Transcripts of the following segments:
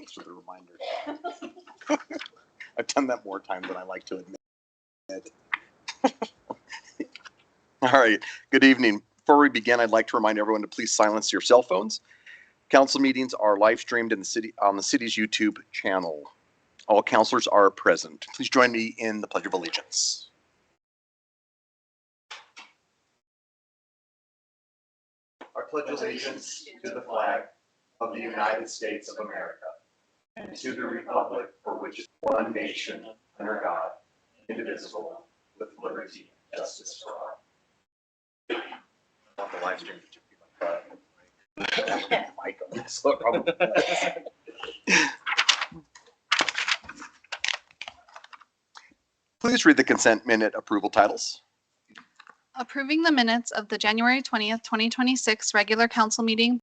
Thanks for the reminder. I've done that more times than I like to admit. All right, good evening. Before we begin, I'd like to remind everyone to please silence your cell phones. Council meetings are live streamed in the city on the city's YouTube channel. All councilors are present. Please join me in the Pledge of Allegiance. I pledge allegiance to the flag of the United States of America and to the republic for which is one nation under God, indivisible, with liberty and justice for all. I want the live stream to be like that. Mic on this. Please read the consent minute approval titles. Approving the minutes of the January 20th, 2026 regular council meeting,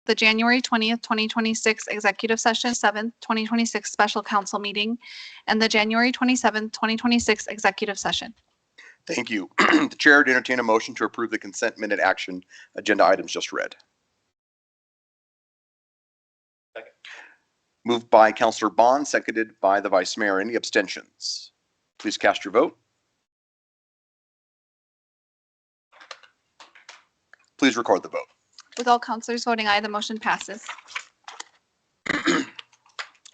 the January 20th, 2026 executive session, 7th, 2026 special council meeting, and the January 27th, 2026 executive session. Thank you. The chair would entertain a motion to approve the consent minute action agenda items just read. Second. Moved by Councilor Bond, seconded by the Vice Mayor. Any abstentions? Please cast your vote. Please record the vote. With all councilors voting aye, the motion passes.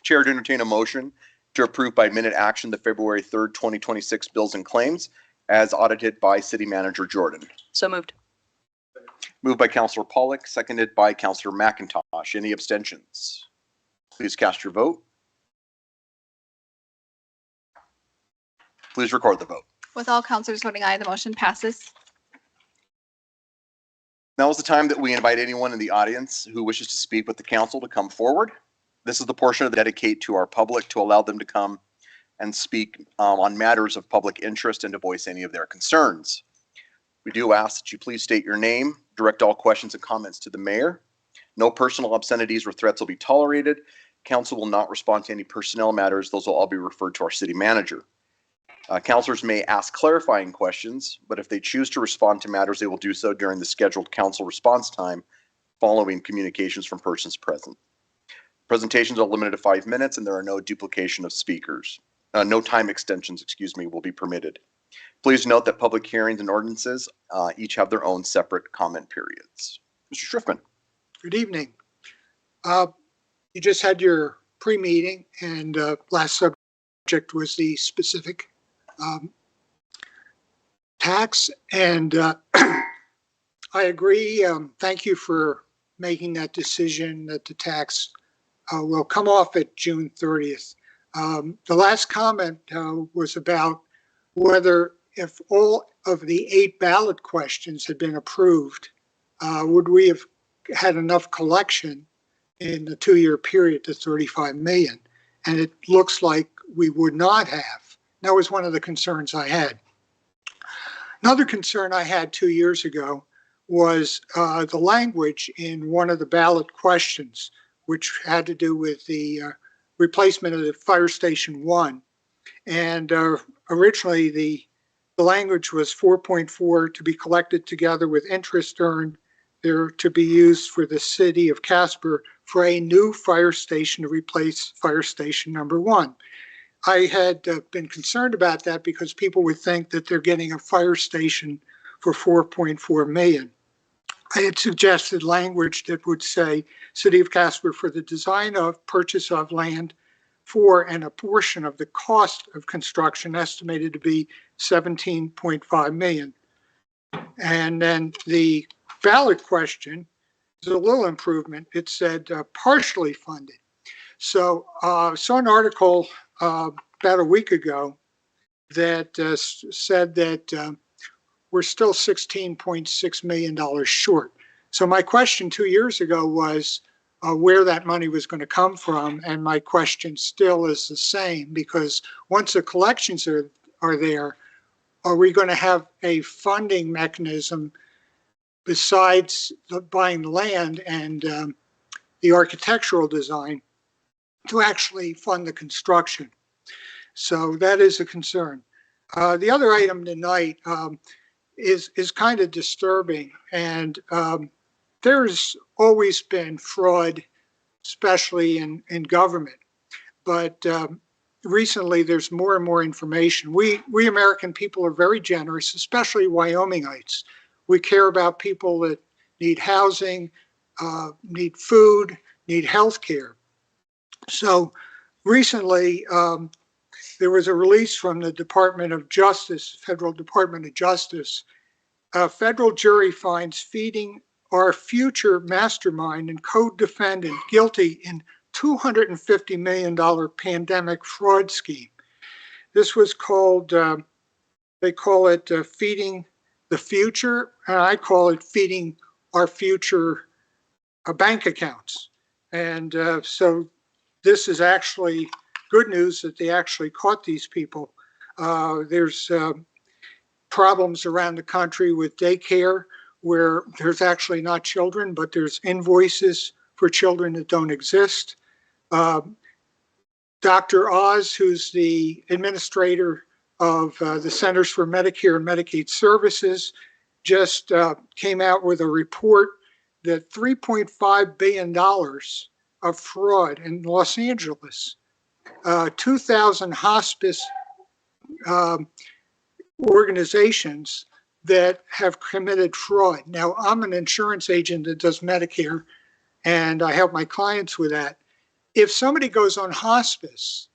Chair to entertain a motion to approve by minute action the February 3rd, 2026 bills and claims as audited by City Manager Jordan. So moved. Moved by Councilor Pollock, seconded by Councilor McIntosh. Any abstentions? Please cast your vote. Please record the vote. With all councilors voting aye, the motion passes. Now is the time that we invite anyone in the audience who wishes to speak with the council to come forward. This is the portion of the dedicate to our public to allow them to come and speak on matters of public interest and to voice any of their concerns. We do ask that you please state your name, direct all questions and comments to the mayor. No personal obscenities or threats will be tolerated. Council will not respond to any personnel matters. Those will all be referred to our city manager. Councilors may ask clarifying questions, but if they choose to respond to matters, they will do so during the scheduled council response time following communications from persons present. Presentations are limited to 5 minutes and there are no duplication of speakers. No time extensions, will be permitted. Please note that public hearings and ordinances each have their own separate comment periods. Mr. Schriftman. Good evening. You just had your pre-meeting and last subject was the specific tax, and I agree. Thank you for making that decision that the tax will come off at June 30th. The last comment was about whether if all of the 8 ballot questions had been approved, would we have had enough collection in the 2-year period to 35 million? And it looks like we would not have. That was one of the concerns I had. Another concern I had 2 years ago was the language in one of the ballot questions, which had to do with the replacement of the Fire Station 1. And originally the language was 4.4 to be collected together with interest earned there to be used for the city of Casper for a new fire station to replace Fire Station number 1. I had been concerned about that because people would think that they're getting a fire station for 4.4 million. I had suggested language that would say City of Casper for the design of, purchase of land for, and a portion of the cost of construction estimated to be 17.5 million. And then the ballot question is a little improvement. It said partially funded. So I saw an article about a week ago that said that we're still $16.6 million short. So my question 2 years ago was where that money was going to come from, and my question still is the same, because once the collections are there, are we going to have a funding mechanism besides buying the land and the architectural design to actually fund the construction? So that is a concern. The other item tonight is kind of disturbing, and there's always been fraud especially in government. But recently, there's more and more information. We American people are very generous, especially Wyomingites. We care about people that need housing, need food, need health care. So recently, there was a release from the Department of Justice, Federal Department of Justice. A federal jury finds feeding our future mastermind and co-defendant guilty in $250 million pandemic fraud scheme. This was called, they call it feeding the future, and I call it feeding our future bank accounts. And so this is actually good news that they actually caught these people. There's problems around the country with daycare where there's actually not children, but there's invoices for children that don't exist. Dr. Oz, who's the administrator of the Centers for Medicare and Medicaid Services, just came out with a report that $3.5 billion of fraud in Los Angeles, 2,000 hospice organizations that have committed fraud. Now, I'm an insurance agent that does Medicare, and I help my clients with that. If somebody goes on hospice,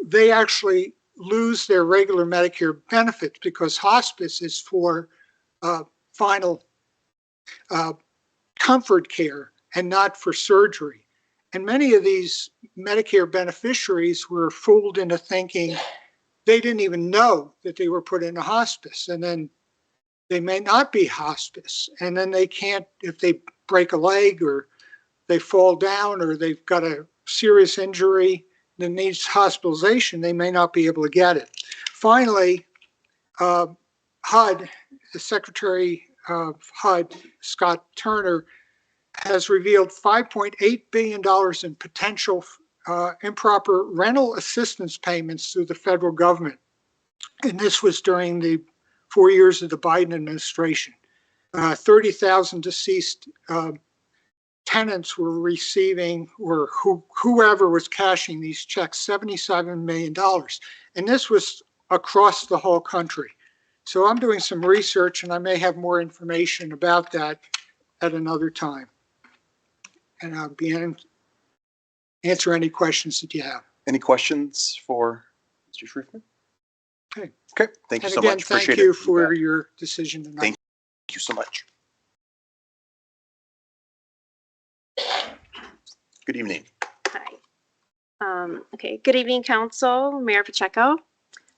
they actually lose their regular Medicare benefits because hospice is for final comfort care and not for surgery. And many of these Medicare beneficiaries were fooled into thinking they didn't even know that they were put into hospice, and then they may not be hospice, and then they can't, if they break a leg or they fall down or they've got a serious injury that needs hospitalization, they may not be able to get it. Finally, HUD, the Secretary of HUD, Scott Turner, has revealed $5.8 billion in potential improper rental assistance payments through the federal government. And this was during the 4 years of the Biden administration. 30,000 deceased tenants were receiving, or whoever was cashing these checks, $77 million. And this was across the whole country. So I'm doing some research, and I may have more information about that at another time. And I'll be answer any questions that you have. Any questions for Mr. Schriefman? Okay. Okay. Thank you And so again, much. Appreciate thank you it. for your decision tonight. Thank you so much. Good evening. Hi. Okay, good evening, Council, Mayor Pacheco.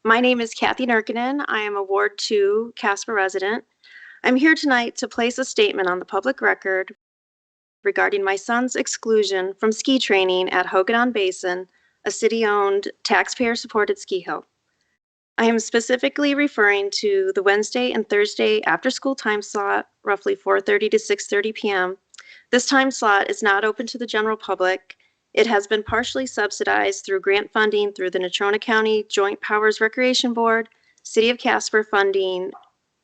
My name is Kathy Nurkinen. I am a Ward 2 Casper resident. I'm here tonight to place a statement on the public record regarding my son's exclusion from ski training at Hogadon Basin, a city-owned, taxpayer-supported ski hill. I am specifically referring to the Wednesday and Thursday after-school time slot, roughly 4:30 to 6:30 p.m. This time slot is not open to the general public. It has been partially subsidized through grant funding through the Natrona County Joint Powers Recreation Board, City of Casper funding,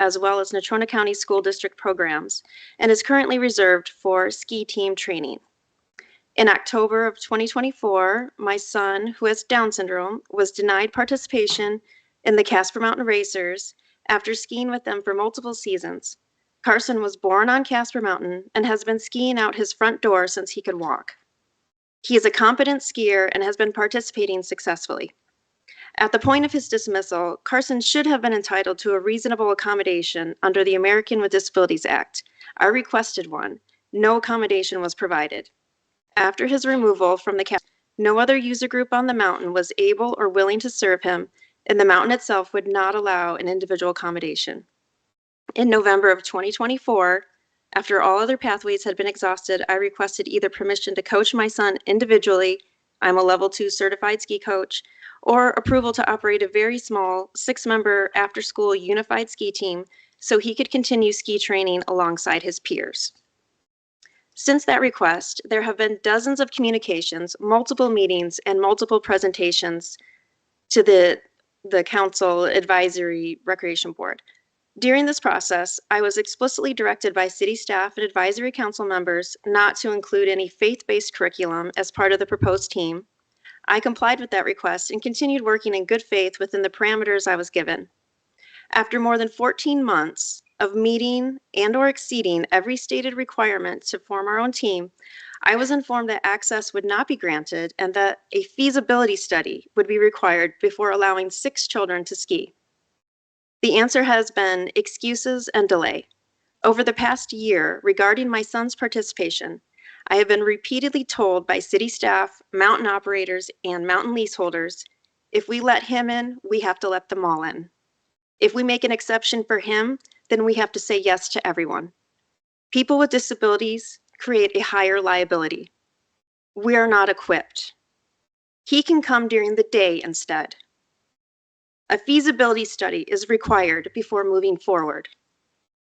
as well as Natrona County School District programs, and is currently reserved for ski team training. In October of 2024, my son, who has Down syndrome, was denied participation in the Casper Mountain Racers after skiing with them for multiple seasons. Carson was born on Casper Mountain and has been skiing out his front door since he could walk. He is a competent skier and has been participating successfully. At the point of his dismissal, Carson should have been entitled to a reasonable accommodation under the American with Disabilities Act. I requested one. No accommodation was provided. After his removal from the Casper, no other user group on the mountain was able or willing to serve him, and the mountain itself would not allow an individual accommodation. In November of 2024, after all other pathways had been exhausted, I requested either permission to coach my son individually, I'm a level 2 certified ski coach, or approval to operate a very small 6-member after-school unified ski team so he could continue ski training alongside his peers. Since that request, there have been dozens of communications, multiple meetings, and multiple presentations to the Council Advisory Recreation Board. During this process, I was explicitly directed by city staff and advisory council members not to include any faith-based curriculum as part of the proposed team. I complied with that request and continued working in good faith within the parameters I was given. After more than 14 months of meeting and/or exceeding every stated requirement to form our own team, I was informed that access would not be granted and that a feasibility study would be required before allowing 6 children to ski. The answer has been excuses and delay. Over the past year, regarding my son's participation, I have been repeatedly told by city staff, mountain operators, and mountain leaseholders, if we let him in, we have to let them all in. If we make an exception for him, then we have to say yes to everyone. People with disabilities create a higher liability. We are not equipped. He can come during the day instead. A feasibility study is required before moving forward.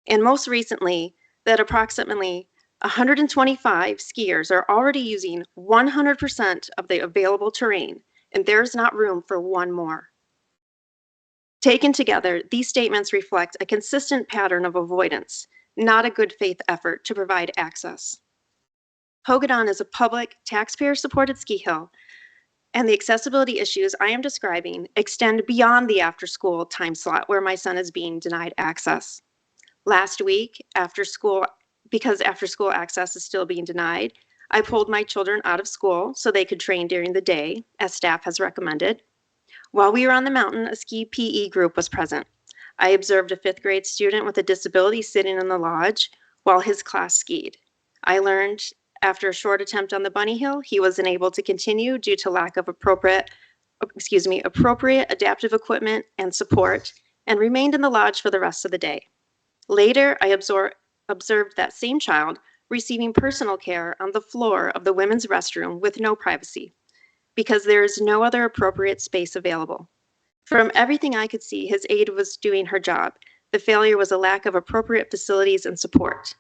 And most recently, that approximately 125 skiers are already using 100% of the available terrain, and there's not room for one more. Taken together, these statements reflect a consistent pattern of avoidance, not a good faith effort to provide access. Pogadon is a public, taxpayer-supported ski hill, and the accessibility issues I am describing extend beyond the after-school time slot where my son is being denied access. Last week, because after-school access is still being denied, I pulled my children out of school so they could train during the day, as staff has recommended. While we were on the mountain, a ski PE group was present. I observed a 5th grade student with a disability sitting in the lodge while his class skied. I learned after a short attempt on the bunny hill, he was unable to continue due to lack of appropriate adaptive equipment and support, and remained in the lodge for the rest of the day. Later, I observed that same child receiving personal care on the floor of the women's restroom with no privacy, because there is no other appropriate space available. From everything I could see, his aide was doing her job. The failure was a lack of appropriate facilities and support.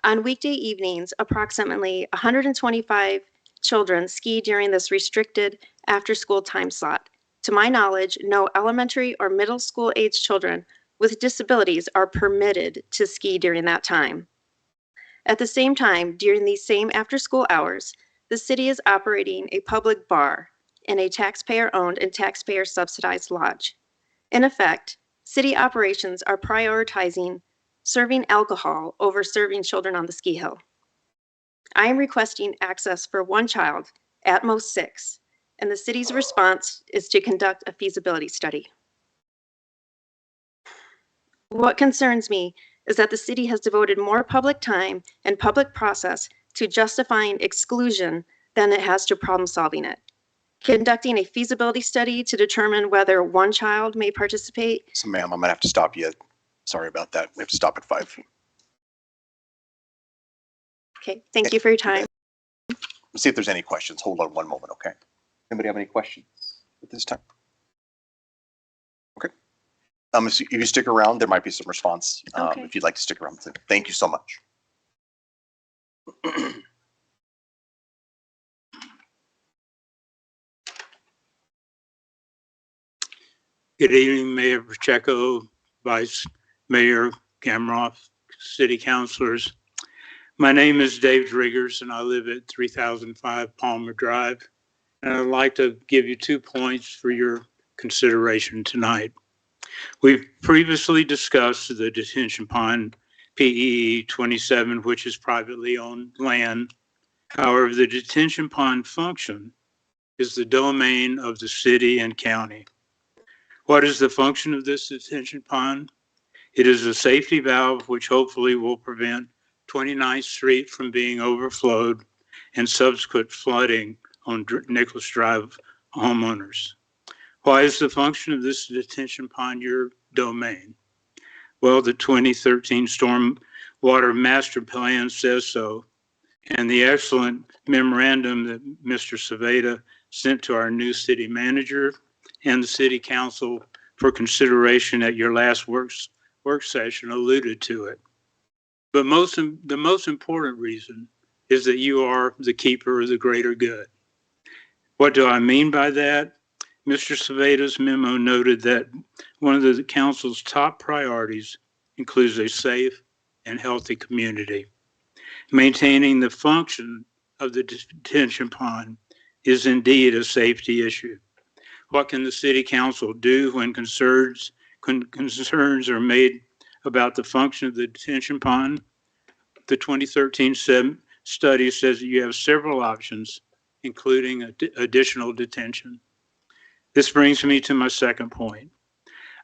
On weekday evenings, approximately 125 children ski during this restricted after-school time slot. To my knowledge, no elementary or middle school age children with disabilities are permitted to ski during that time. At the same time, during these same after-school hours, the city is operating a public bar in a taxpayer-owned and taxpayer-subsidized lodge. In effect, city operations are prioritizing serving alcohol over serving children on the ski hill. I am requesting access for one child, at most 6, and the city's response is to conduct a feasibility study. What concerns me is that the city has devoted more public time and public process to justifying exclusion than it has to problem solving it. Conducting a feasibility study to determine whether one child may participate. So ma'am, I'm gonna have to stop you. Sorry about that. We have to stop at 5. Okay, thank you for your time. Let's see if there's any questions. Hold on one moment, okay? Anybody have any questions at this time? Okay. If you stick around, there might be some response. Okay. If you'd like to stick around. Thank you so much. Good evening, Mayor Pacheco, Vice Mayor Gamroff, City Councilors. My name is Dave Driggers and I live at 3005 Palmer Drive. And I'd like to give you 2 points for your consideration tonight. We've previously discussed the detention pond PEE 27, which is privately owned land. However, the detention pond function is the domain of the city and county. What is the function of this detention pond? It is a safety valve which hopefully will prevent 29th Street from being overflowed and subsequent flooding on Nicholas Drive homeowners. Why is the function of this detention pond your domain? Well, the 2013 Stormwater Master Plan says so, and the excellent memorandum that Mr. Saveda sent to our new city manager and the city council for consideration at your last work session alluded to it. But the most important reason is that you are the keeper of the greater good. What do I mean by that? Mr. Saveda's memo noted that one of the council's top priorities includes a safe and healthy community. Maintaining the function of the detention pond is indeed a safety issue. What can the city council do when concerns are made about the function of the detention pond? The 2013 study says that you have several options, including additional detention. This brings me to my second point.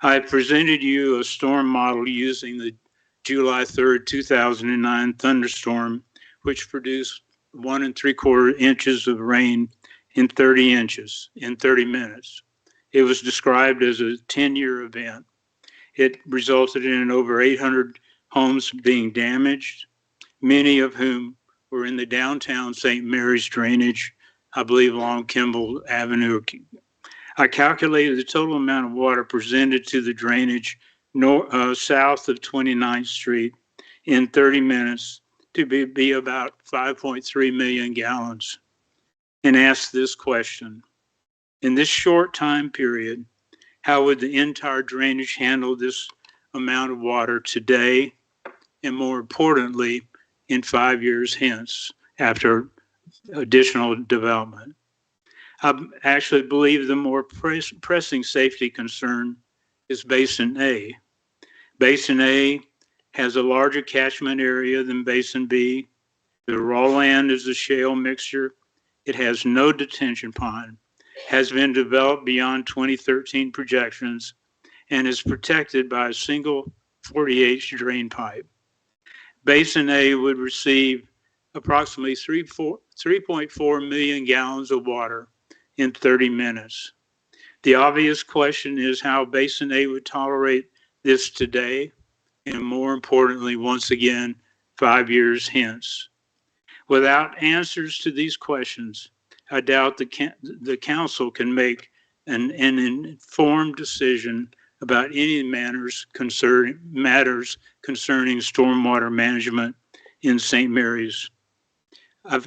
I presented you a storm model using the July 3rd, 2009 thunderstorm, which produced 1 3/4 inches of rain in 30 minutes. It was described as a 10-year event. It resulted in over 800 homes being damaged, many of whom were in the downtown St. Mary's drainage, I believe along Kimball Avenue. I calculated the total amount of water presented to the drainage south of 29th Street in 30 minutes to be about 5.3 million gallons, and asked this question: in this short time period, how would the entire drainage handle this amount of water today, and more importantly, in 5 years hence, after additional development? I actually believe the more pressing safety concern is Basin A. Basin A has a larger catchment area than Basin B. The raw land is a shale mixture. It has no detention pond, has been developed beyond 2013 projections, and is protected by a single 40H drain pipe. Basin A would receive approximately 3.4 million gallons of water in 30 minutes. The obvious question is how Basin A would tolerate this today, and more importantly, once again, 5 years hence. Without answers to these questions, I doubt the council can make an informed decision about any matters concerning stormwater management in St. Mary's. I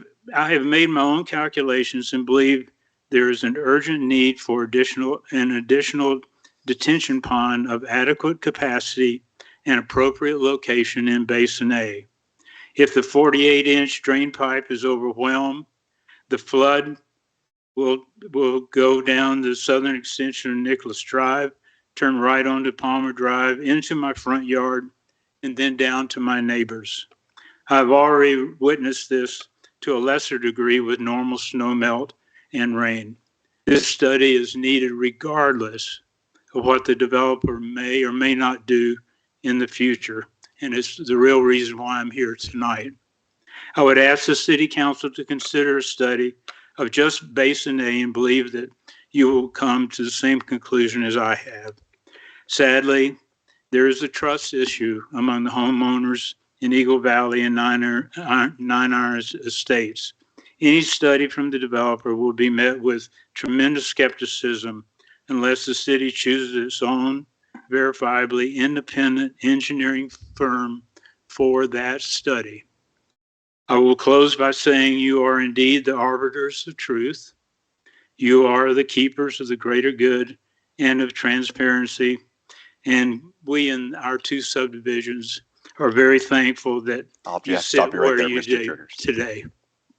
have made my own calculations and believe there is an urgent need for an additional detention pond of adequate capacity and appropriate location in Basin A. If the 48-inch drain pipe is overwhelmed, the flood will go down the southern extension of Nicholas Drive, turn right onto Palmer Drive, into my front yard, and then down to my neighbors. I've already witnessed this to a lesser degree with normal snow melt and rain. This study is needed regardless of what the developer may or may not do in the future, and it's the real reason why I'm here tonight. I would ask the City Council to consider a study of just Basin A and believe that you will come to the same conclusion as I have. Sadly, there is a trust issue among the homeowners in Eagle Valley and Nine Iron Estates. Any study from the developer will be met with tremendous skepticism unless the city chooses its own verifiably independent engineering firm for that study. I will close by saying you are indeed the arbiters of truth. You are the keepers of the greater good and of transparency. And we in our two subdivisions are very thankful that I'll you just sit stop you right where there, you Mr. did Driggers. today.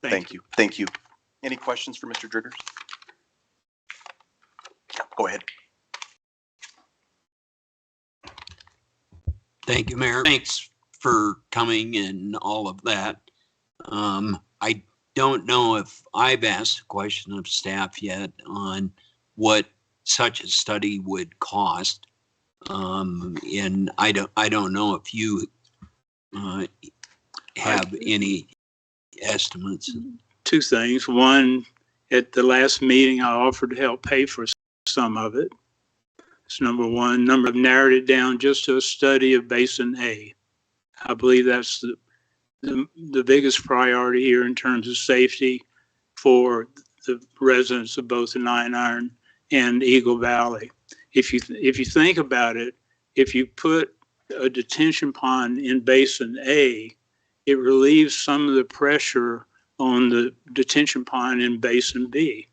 Thank you. Thank you. Any questions for Mr. Driggers? Yeah, go ahead. Thank you, Mayor. Thanks for coming and all of that. I don't know if I've asked a question of staff yet on what such a study would cost. And I don't know if you have any estimates. Two things. One, at the last meeting, I offered to help pay for some of it. That's number one. I've narrowed it down just to a study of Basin A. I believe that's the biggest priority here in terms of safety for the residents of both the Nine Iron and Eagle Valley. If you think about it, if you put a detention pond in Basin A, it relieves some of the pressure on the detention pond in Basin B.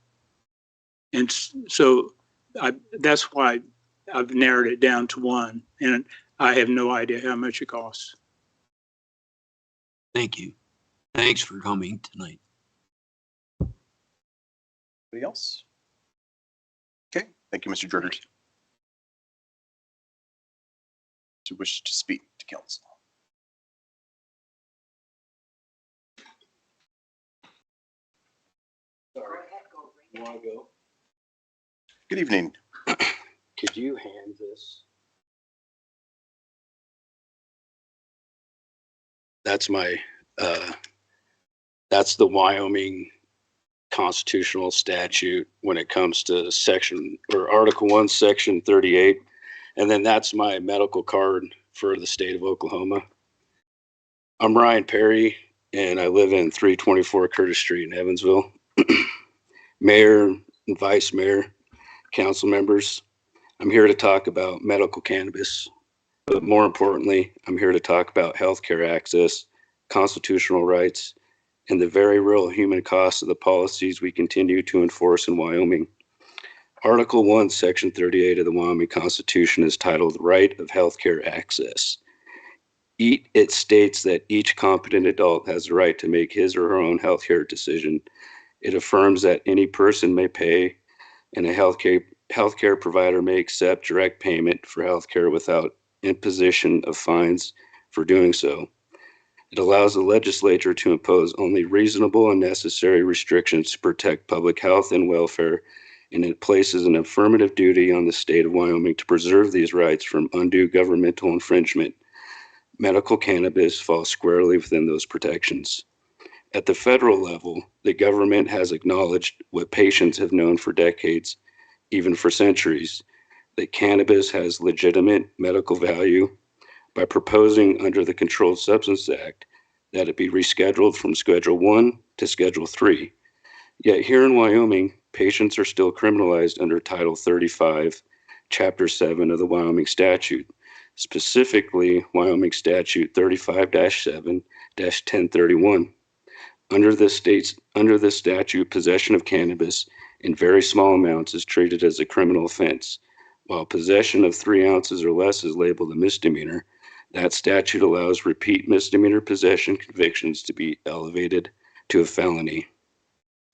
And so that's why I've narrowed it down to one, and I have no idea how much it costs. Thank you. Thanks for coming tonight. Anybody else? Okay, thank you, Mr. Driggers. To wish to speak to council. Good evening. Could you hand this? That's my, that's the Wyoming constitutional statute when it comes to section or Article 1, Section 38. And then that's my medical card for the state of Oklahoma. I'm Ryan Perry, and I live in 324 Curtis Street in Evansville. Mayor and Vice Mayor, council members, I'm here to talk about medical cannabis, but more importantly, I'm here to talk about healthcare access, constitutional rights, and the very real human cost of the policies we continue to enforce in Wyoming. Article 1, Section 38 of the Wyoming Constitution is titled Right of Healthcare Access. It states that each competent adult has the right to make his or her own healthcare decision. It affirms that any person may pay and a healthcare provider may accept direct payment for healthcare without imposition of fines for doing so. It allows the legislature to impose only reasonable and necessary restrictions to protect public health and welfare, and it places an affirmative duty on the state of Wyoming to preserve these rights from undue governmental infringement. Medical cannabis falls squarely within those protections. At the federal level, the government has acknowledged what patients have known for decades, even for centuries, that cannabis has legitimate medical value by proposing under the Controlled Substance Act that it be rescheduled from Schedule 1 to Schedule 3. Yet here in Wyoming, patients are still criminalized under Title 35, Chapter 7 of the Wyoming statute, specifically Wyoming Statute 35-7-1031. Under this statute, possession of cannabis in very small amounts is treated as a criminal offense, while possession of 3 ounces or less is labeled a misdemeanor. That statute allows repeat misdemeanor possession convictions to be elevated to a felony,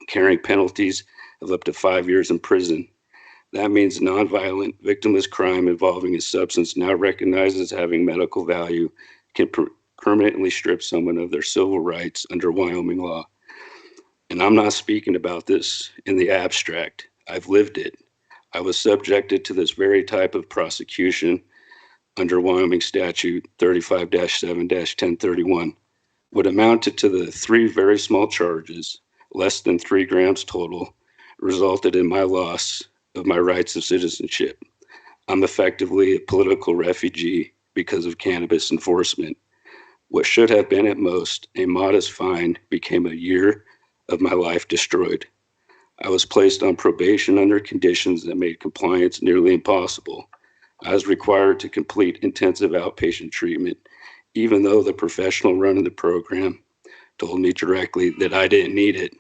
carrying penalties of up to 5 years in prison. That means nonviolent, victimless crime involving a substance now recognized as having medical value can permanently strip someone of their civil rights under Wyoming law. And I'm not speaking about this in the abstract. I've lived it. I was subjected to this very type of prosecution under Wyoming Statute 35-7-1031. What amounted to the 3 very small charges, less than 3 grams total, resulted in my loss of my rights of citizenship. I'm effectively a political refugee because of cannabis enforcement. What should have been at most a modest fine became a year of my life destroyed. I was placed on probation under conditions that made compliance nearly impossible. I was required to complete intensive outpatient treatment, even though the professional running the program told me directly that I didn't need it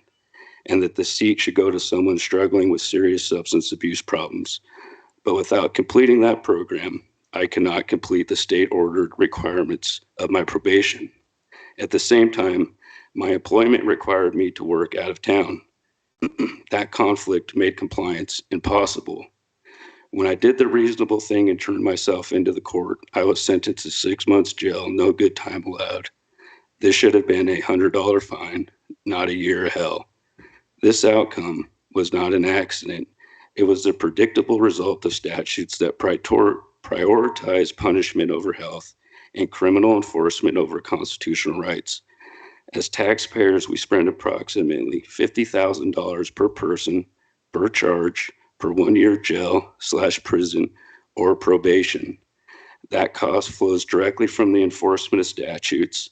and that the seat should go to someone struggling with serious substance abuse problems. But without completing that program, I cannot complete the state-ordered requirements of my probation. At the same time, my employment required me to work out of town. That conflict made compliance impossible. When I did the reasonable thing and turned myself into the court, I was sentenced to 6 months jail, no good time allowed. This should have been a $100 fine, not a year of hell. This outcome was not an accident. It was the predictable result of statutes that prioritize punishment over health and criminal enforcement over constitutional rights. As taxpayers, we spend approximately $50,000 per person, per charge, per 1 year jail/prison or probation. That cost flows directly from the enforcement of statutes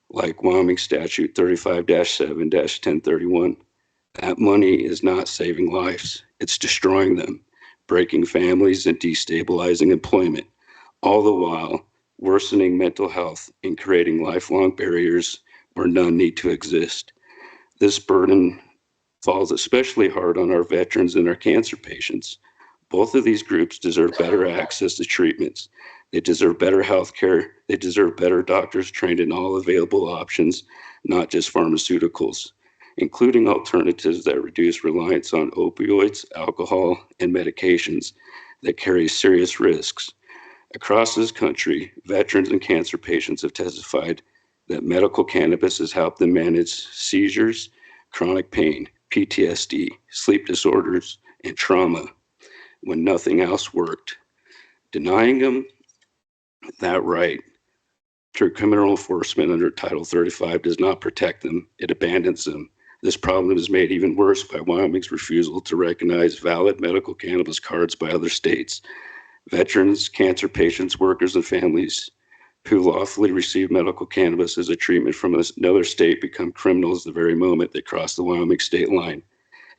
like Wyoming Statute 35-7-1031. That money is not saving lives. It's destroying them, breaking families and destabilizing employment, all the while worsening mental health and creating lifelong barriers where none need to exist. This burden falls especially hard on our veterans and our cancer patients, Both of these groups deserve better access to treatments. They deserve better health care. They deserve better doctors trained in all available options, not just pharmaceuticals, including alternatives that reduce reliance on opioids, alcohol, and medications that carry serious risks. Across this country, veterans and cancer patients have testified that medical cannabis has helped them manage seizures, chronic pain, PTSD, sleep disorders, and trauma when nothing else worked. Denying them that right through criminal enforcement under Title 35 does not protect them, it abandons them. This problem is made even worse by Wyoming's refusal to recognize valid medical cannabis cards by other states. Veterans, cancer patients, workers, and families who lawfully receive medical cannabis as a treatment from another state become criminals the very moment they cross the Wyoming state line.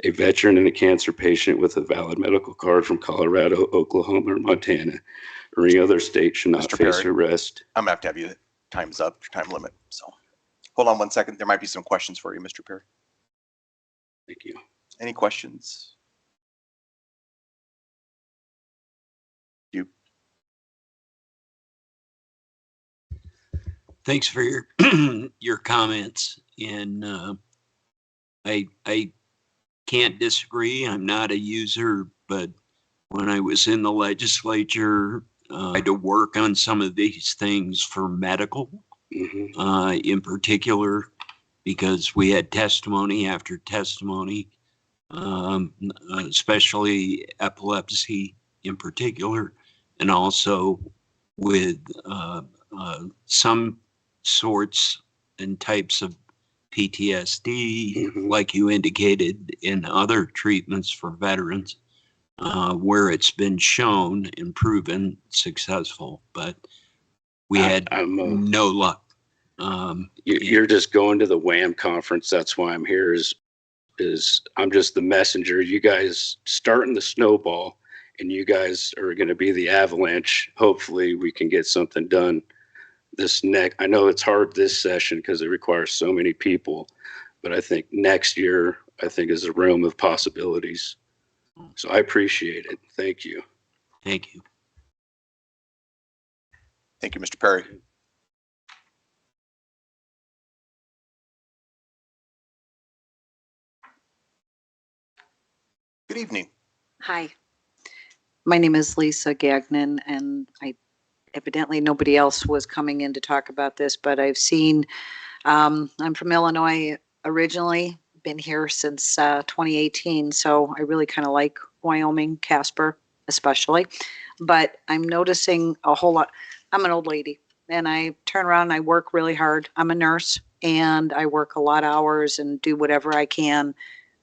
A veteran and a cancer patient with a valid medical card from Colorado, Oklahoma, or Montana, or any other state should not Mr. face Perry? arrest. I'm gonna have you, time's up, your time limit, so. Hold on one second, there might be some questions for you, Mr. Perry. Thank you. Any questions? You? Thanks for your your comments, and I can't disagree. I'm not a user, but when I was in the legislature, I had to work on some of these things for medical, in particular, because we had testimony after testimony, especially epilepsy in particular, and also with some sorts and types of PTSD, like you indicated, in other treatments for veterans, where it's been shown and proven successful, but we had no luck. You're just going to the WHAM conference. That's why I'm here. Is I'm just the messenger. You guys starting the snowball, and you guys are going to be the avalanche. Hopefully, we can get something done I know it's hard this session because it requires so many people, but I think next year, is a realm of possibilities. So I appreciate it. Thank you. Thank you. Thank you, Mr. Perry. Good evening. Hi, my name is Lisa Gagnon, and evidently nobody else was coming in to talk about this, but I've seen, I'm from Illinois originally, been here since 2018, so I really kind of like Wyoming, Casper especially, but I'm noticing a whole lot. I'm an old lady, and I turn around and I work really hard. I'm a nurse, and I work a lot of hours and do whatever I can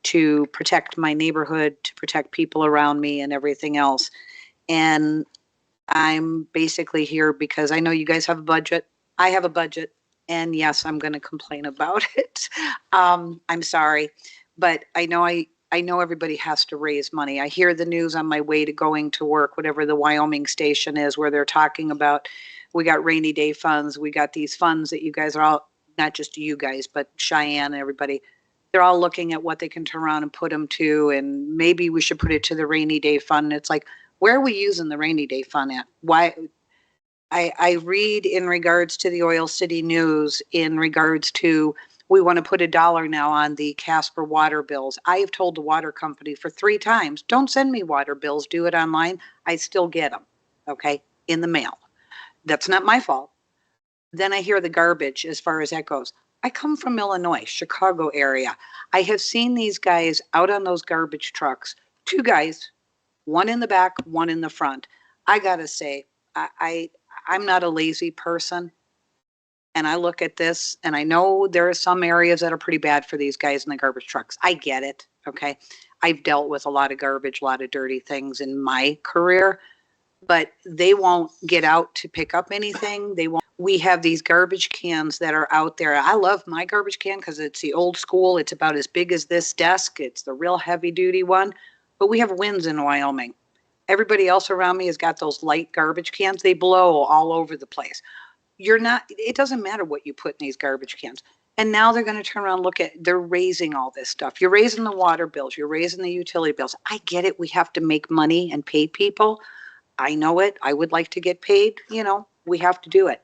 to protect my neighborhood, to protect people around me and everything else. And I'm basically here because I know you guys have a budget. I have a budget. And yes, I'm going to complain about it. I'm sorry, but I know everybody has to raise money. I hear the news on my way to going to work, whatever the Wyoming station is, where they're talking about, we got rainy day funds. We got these funds that you guys are all, not just you guys, but Cheyenne and everybody, they're all looking at what they can turn around and put them to. And maybe we should put it to the rainy day fund. It's like, where are we using the rainy day fund at? Why? I read in regards to the Oil City News, in regards to, we want to put $1 now on the Casper water bills. I have told the water company for 3 times, don't send me water bills, do it online. I still get them, okay, in the mail. That's not my fault. Then I hear the garbage as far as that goes. I come from Illinois, Chicago area. I have seen these guys out on those garbage trucks, 2 guys, one in the back, one in the front. I gotta say, I'm not a lazy person, and I look at this, and I know there are some areas that are pretty bad for these guys in the garbage trucks. I get it, okay? I've dealt with a lot of garbage, a lot of dirty things in my career, but they won't get out to pick up anything. They won't. We have these garbage cans that are out there. I love my garbage can because it's the old school. It's about as big as this desk. It's the real heavy duty one, but we have winds in Wyoming. Everybody else around me has got those light garbage cans. They blow all over the place. It doesn't matter what you put in these garbage cans. And now they're going to turn around and look at, they're raising all this stuff. You're raising the water bills, you're raising the utility bills. I get it. We have to make money and pay people. I know it. I would like to get paid, you know, we have to do it.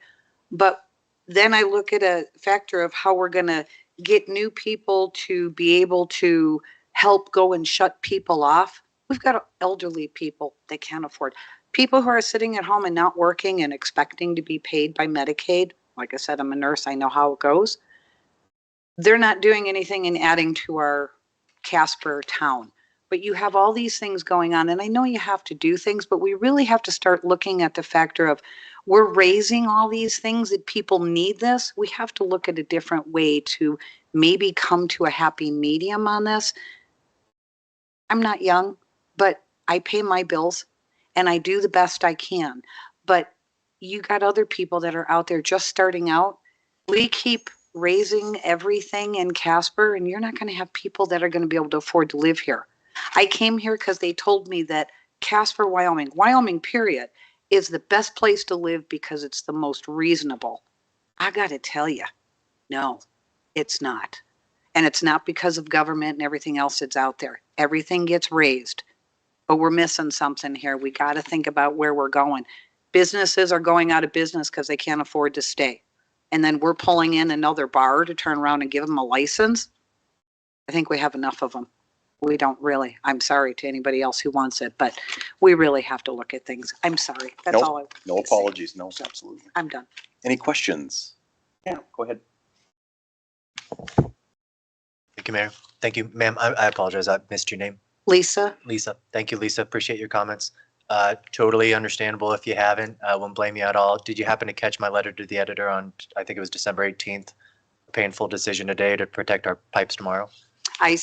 But then I look at a factor of how we're going to get new people to be able to help go and shut people off. We've got elderly people that can't afford. People who are sitting at home and not working and expecting to be paid by Medicaid. Like I said, I'm a nurse. I know how it goes. They're not doing anything and adding to our Casper town. But you have all these things going on, and I know you have to do things, but we really have to start looking at the factor of we're raising all these things that people need this. We have to look at a different way to maybe come to a happy medium on this. I'm not young, but I pay my bills and I do the best I can. But you got other people that are out there just starting out. We keep raising everything in Casper, and you're not going to have people that are going to be able to afford to live here. I came here because they told me that Casper, Wyoming, period, is the best place to live because it's the most reasonable. I got to tell you, no, it's not. And it's not because of government and everything else that's out there. Everything gets raised, but we're missing something here. We got to think about where we're going. Businesses are going out of business because they can't afford to stay. And then we're pulling in another bar to turn around and give them a license. I think we have enough of them. We don't really. I'm sorry to anybody else who wants it, but we really have to look at things. I'm sorry. That's Nope, all I. No apologies. No, absolutely. I'm done. Any questions? Yeah, go ahead. Thank you, Mayor. Thank you, ma'am. I apologize. I missed your name. Lisa, Lisa. Thank you, Lisa. Appreciate your comments. Totally understandable if you haven't. I won't blame you at all. Did you happen to catch my letter to the editor on, I think it was December 18th? A painful decision today to protect our pipes tomorrow? I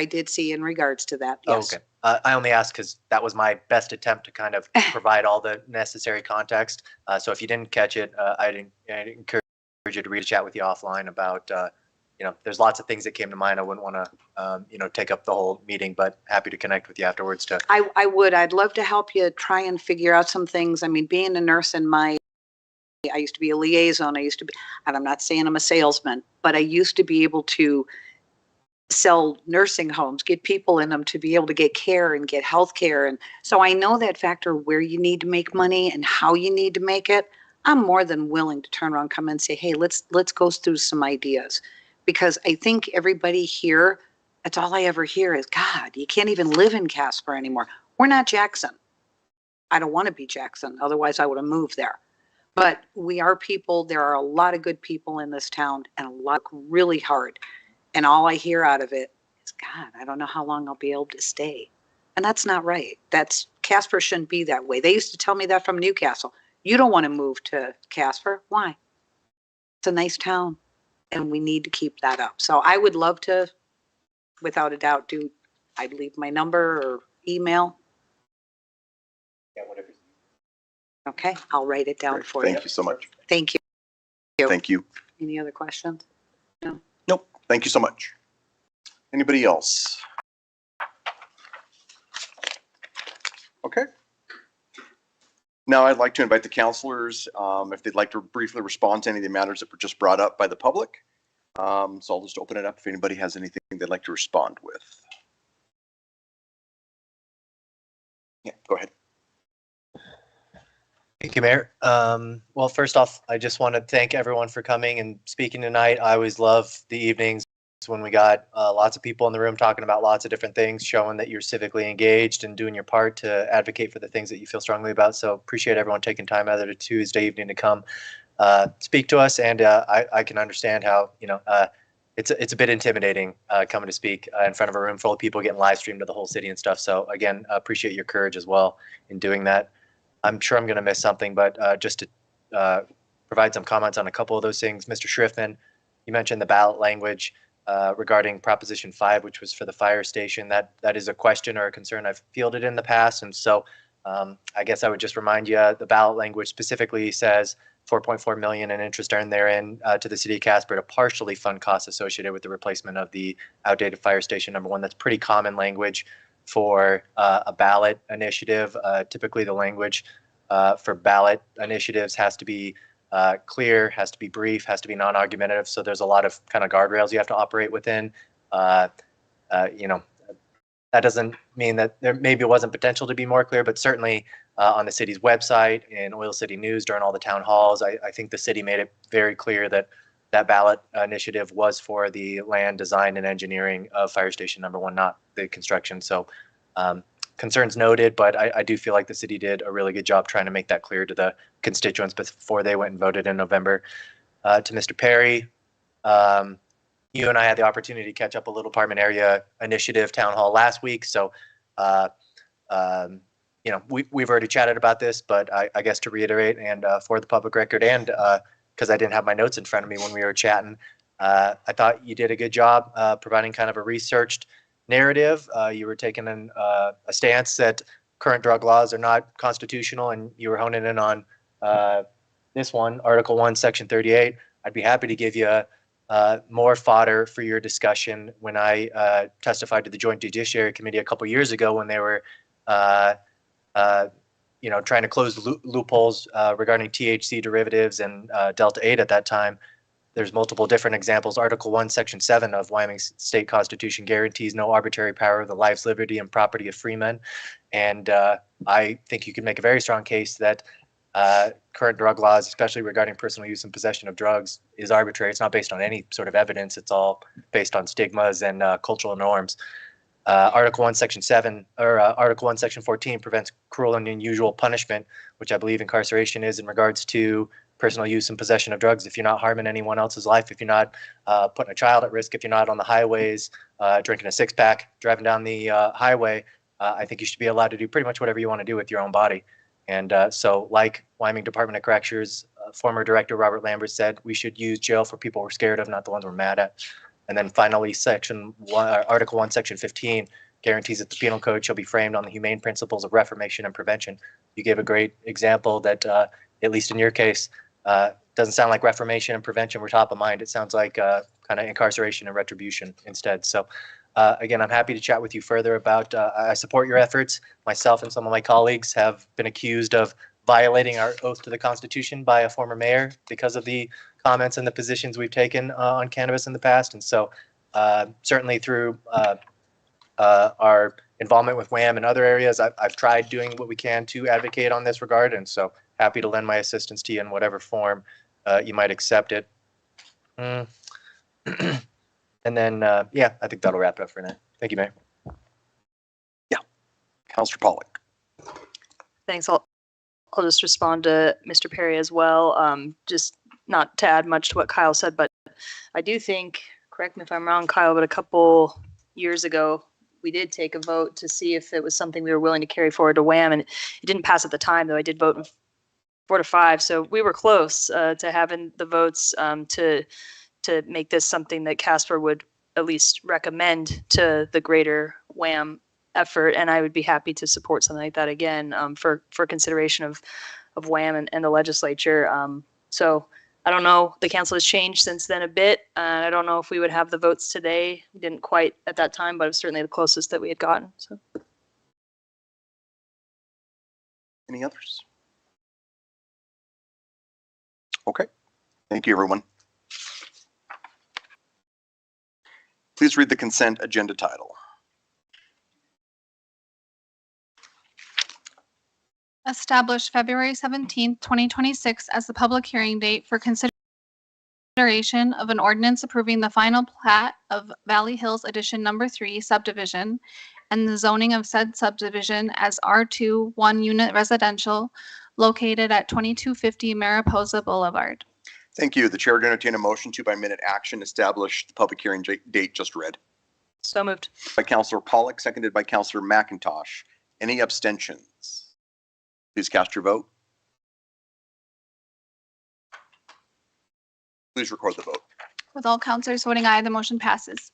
did see in regards to that. Yes. Okay. I only asked because that was my best attempt to kind of provide all the necessary context. So if you didn't catch it, I'd encourage you to reach out with you offline about, there's lots of things that came to mind. I wouldn't want to, take up the whole meeting, but happy to connect with you afterwards to. I would. I'd love to help you try and figure out some things. I mean, being a nurse I used to be a liaison. And I'm not saying I'm a salesman, but I used to be able to sell nursing homes, get people in them to be able to get care and get health care. And so I know that factor where you need to make money and how you need to make it. I'm more than willing to turn around, come and say, hey, let's go through some ideas. Because I think everybody here, that's all I ever hear is, God, you can't even live in Casper anymore. We're not Jackson. I don't want to be Jackson. Otherwise, I would have moved there. But we are people. There are a lot of good people in this town and a lot really hard. And all I hear out of it is, God, I don't know how long I'll be able to stay. And that's not right. Casper shouldn't be that way. They used to tell me that from Newcastle. You don't want to move to Casper. Why? It's a nice town. And we need to keep that up. So I would love to, without a doubt, I'd leave my number or email. Yeah, whatever. Okay, I'll write it down Great. for you. Thank you so much. Thank you. Thank you. Any other questions? Nope. Thank you so much. Anybody else? Okay. Now I'd like to invite the counselors, if they'd like to briefly respond to any of the matters that were just brought up by the public. So I'll just open it up if anybody has anything they'd like to respond with. Yeah, go ahead. Thank you, Mayor. Well, first off, I just want to thank everyone for coming and speaking tonight. I always love the evenings when we got lots of people in the room talking about lots of different things, showing that you're civically engaged and doing your part to advocate for the things that you feel strongly about. So appreciate everyone taking time out of their Tuesday evening to come speak to us. And I can understand how, it's a bit intimidating coming to speak in front of a room full of people getting live streamed to the whole city and stuff. So again, appreciate your courage as well in doing that. I'm sure I'm going to miss something, but just to provide some comments on a couple of those things. Mr. Schriftman, you mentioned the ballot language regarding Proposition 5, which was for the fire station. That is a question or a concern I've fielded in the past. And so I guess I would just remind you, the ballot language specifically says $4.4 million in interest earned therein to the city of Casper to partially fund costs associated with the replacement of the outdated fire station #1. That's pretty common language for a ballot initiative. Typically the language for ballot initiatives has to be clear, has to be brief, has to be non-argumentative. So there's a lot of kind of guardrails you have to operate within. You know, that doesn't mean that there maybe wasn't potential to be more clear, but certainly on the city's website, in Oil City News, during all the town halls, I think the city made it very clear that that ballot initiative was for the land design and engineering of Fire Station Number 1, not the construction. So concerns noted, but I do feel like the city did a really good job trying to make that clear to the constituents before they went and voted in November. To Mr. Perry, you and I had the opportunity to catch up a little Parliament area initiative town hall last week. So, you know, we've already chatted about this, but I guess to reiterate and for the public record and because I didn't have my notes in front of me when we were chatting, I thought you did a good job providing kind of a researched narrative. You were taking a stance that current drug laws are not constitutional, and you were honing in on this one, Article 1, Section 38. I'd be happy to give you more fodder for your discussion when I testified to the Joint Judiciary Committee a couple years ago when they were, you know, trying to close loopholes regarding THC derivatives and Delta 8 at that time. There's multiple different examples. Article 1, Section 7 of Wyoming State Constitution guarantees no arbitrary power of the lives, liberty, and property of freemen. And I think you can make a very strong case that current drug laws, especially regarding personal use and possession of drugs, is arbitrary. It's not based on any sort of evidence. It's all based on stigmas and cultural norms. Article 1, Section 7, or Article 1, Section 14 prevents cruel and unusual punishment, which I believe incarceration is in regards to personal use and possession of drugs. If you're not harming anyone else's life, if you're not putting a child at risk, if you're not on the highways drinking a six-pack, driving down the highway, I think you should be allowed to do pretty much whatever you want to do with your own body. And so like Wyoming Department of Corrections, former director Robert Lambert said, we should use jail for people we're scared of, not the ones we're mad at. And then finally, Article 1, Section 15 guarantees that the penal code shall be framed on the humane principles of reformation and prevention. You gave a great example that, at least in your case, doesn't sound like reformation and prevention were top of mind. It sounds like kind of incarceration and retribution instead. So again, I'm happy to chat with you further about, I support your efforts. Myself and some of my colleagues have been accused of violating our oath to the Constitution by a former mayor because of the comments and the positions we've taken on cannabis in the past. And so certainly through our involvement with WHAM and other areas, I've tried doing what we can to advocate on this regard. And so happy to lend my assistance to you in whatever form you might accept it. And then, yeah, I think that'll wrap it up for now. Thank you, Mayor. Yeah. Councilor Pollock. Thanks. I'll just respond to Mr. Perry as well. Just not to add much to what Kyle said, but I do think, correct me if I'm wrong, Kyle, but a couple years ago, we did take a vote to see if it was something we were willing to carry forward to WHAM, and it didn't pass at the time, though I did vote 4-5. So we were close to having the votes to make this something that Casper would at least recommend to the greater WHAM effort. And I would be happy to support something like that again for consideration of WHAM and the legislature. So I don't know, the council has changed since then a bit. I don't know if we would have the votes today. We didn't quite at that time, but it was certainly the closest that we had gotten. So. Any others? Okay. Thank you, everyone. Please read the consent agenda title. Establish February 17th, 2026 as the public hearing date for consideration of an ordinance approving the final plat of Valley Hills Addition Number 3 subdivision and the zoning of said subdivision as R2 one-unit residential located at 2250 Mariposa Boulevard. Thank you. The chair would entertain a motion to, by minute action, establish the public hearing date just read. So moved. By Councilor Pollock, seconded by Councilor McIntosh. Any abstentions? Please cast your vote. Please record the vote. With all councilors voting aye, the motion passes.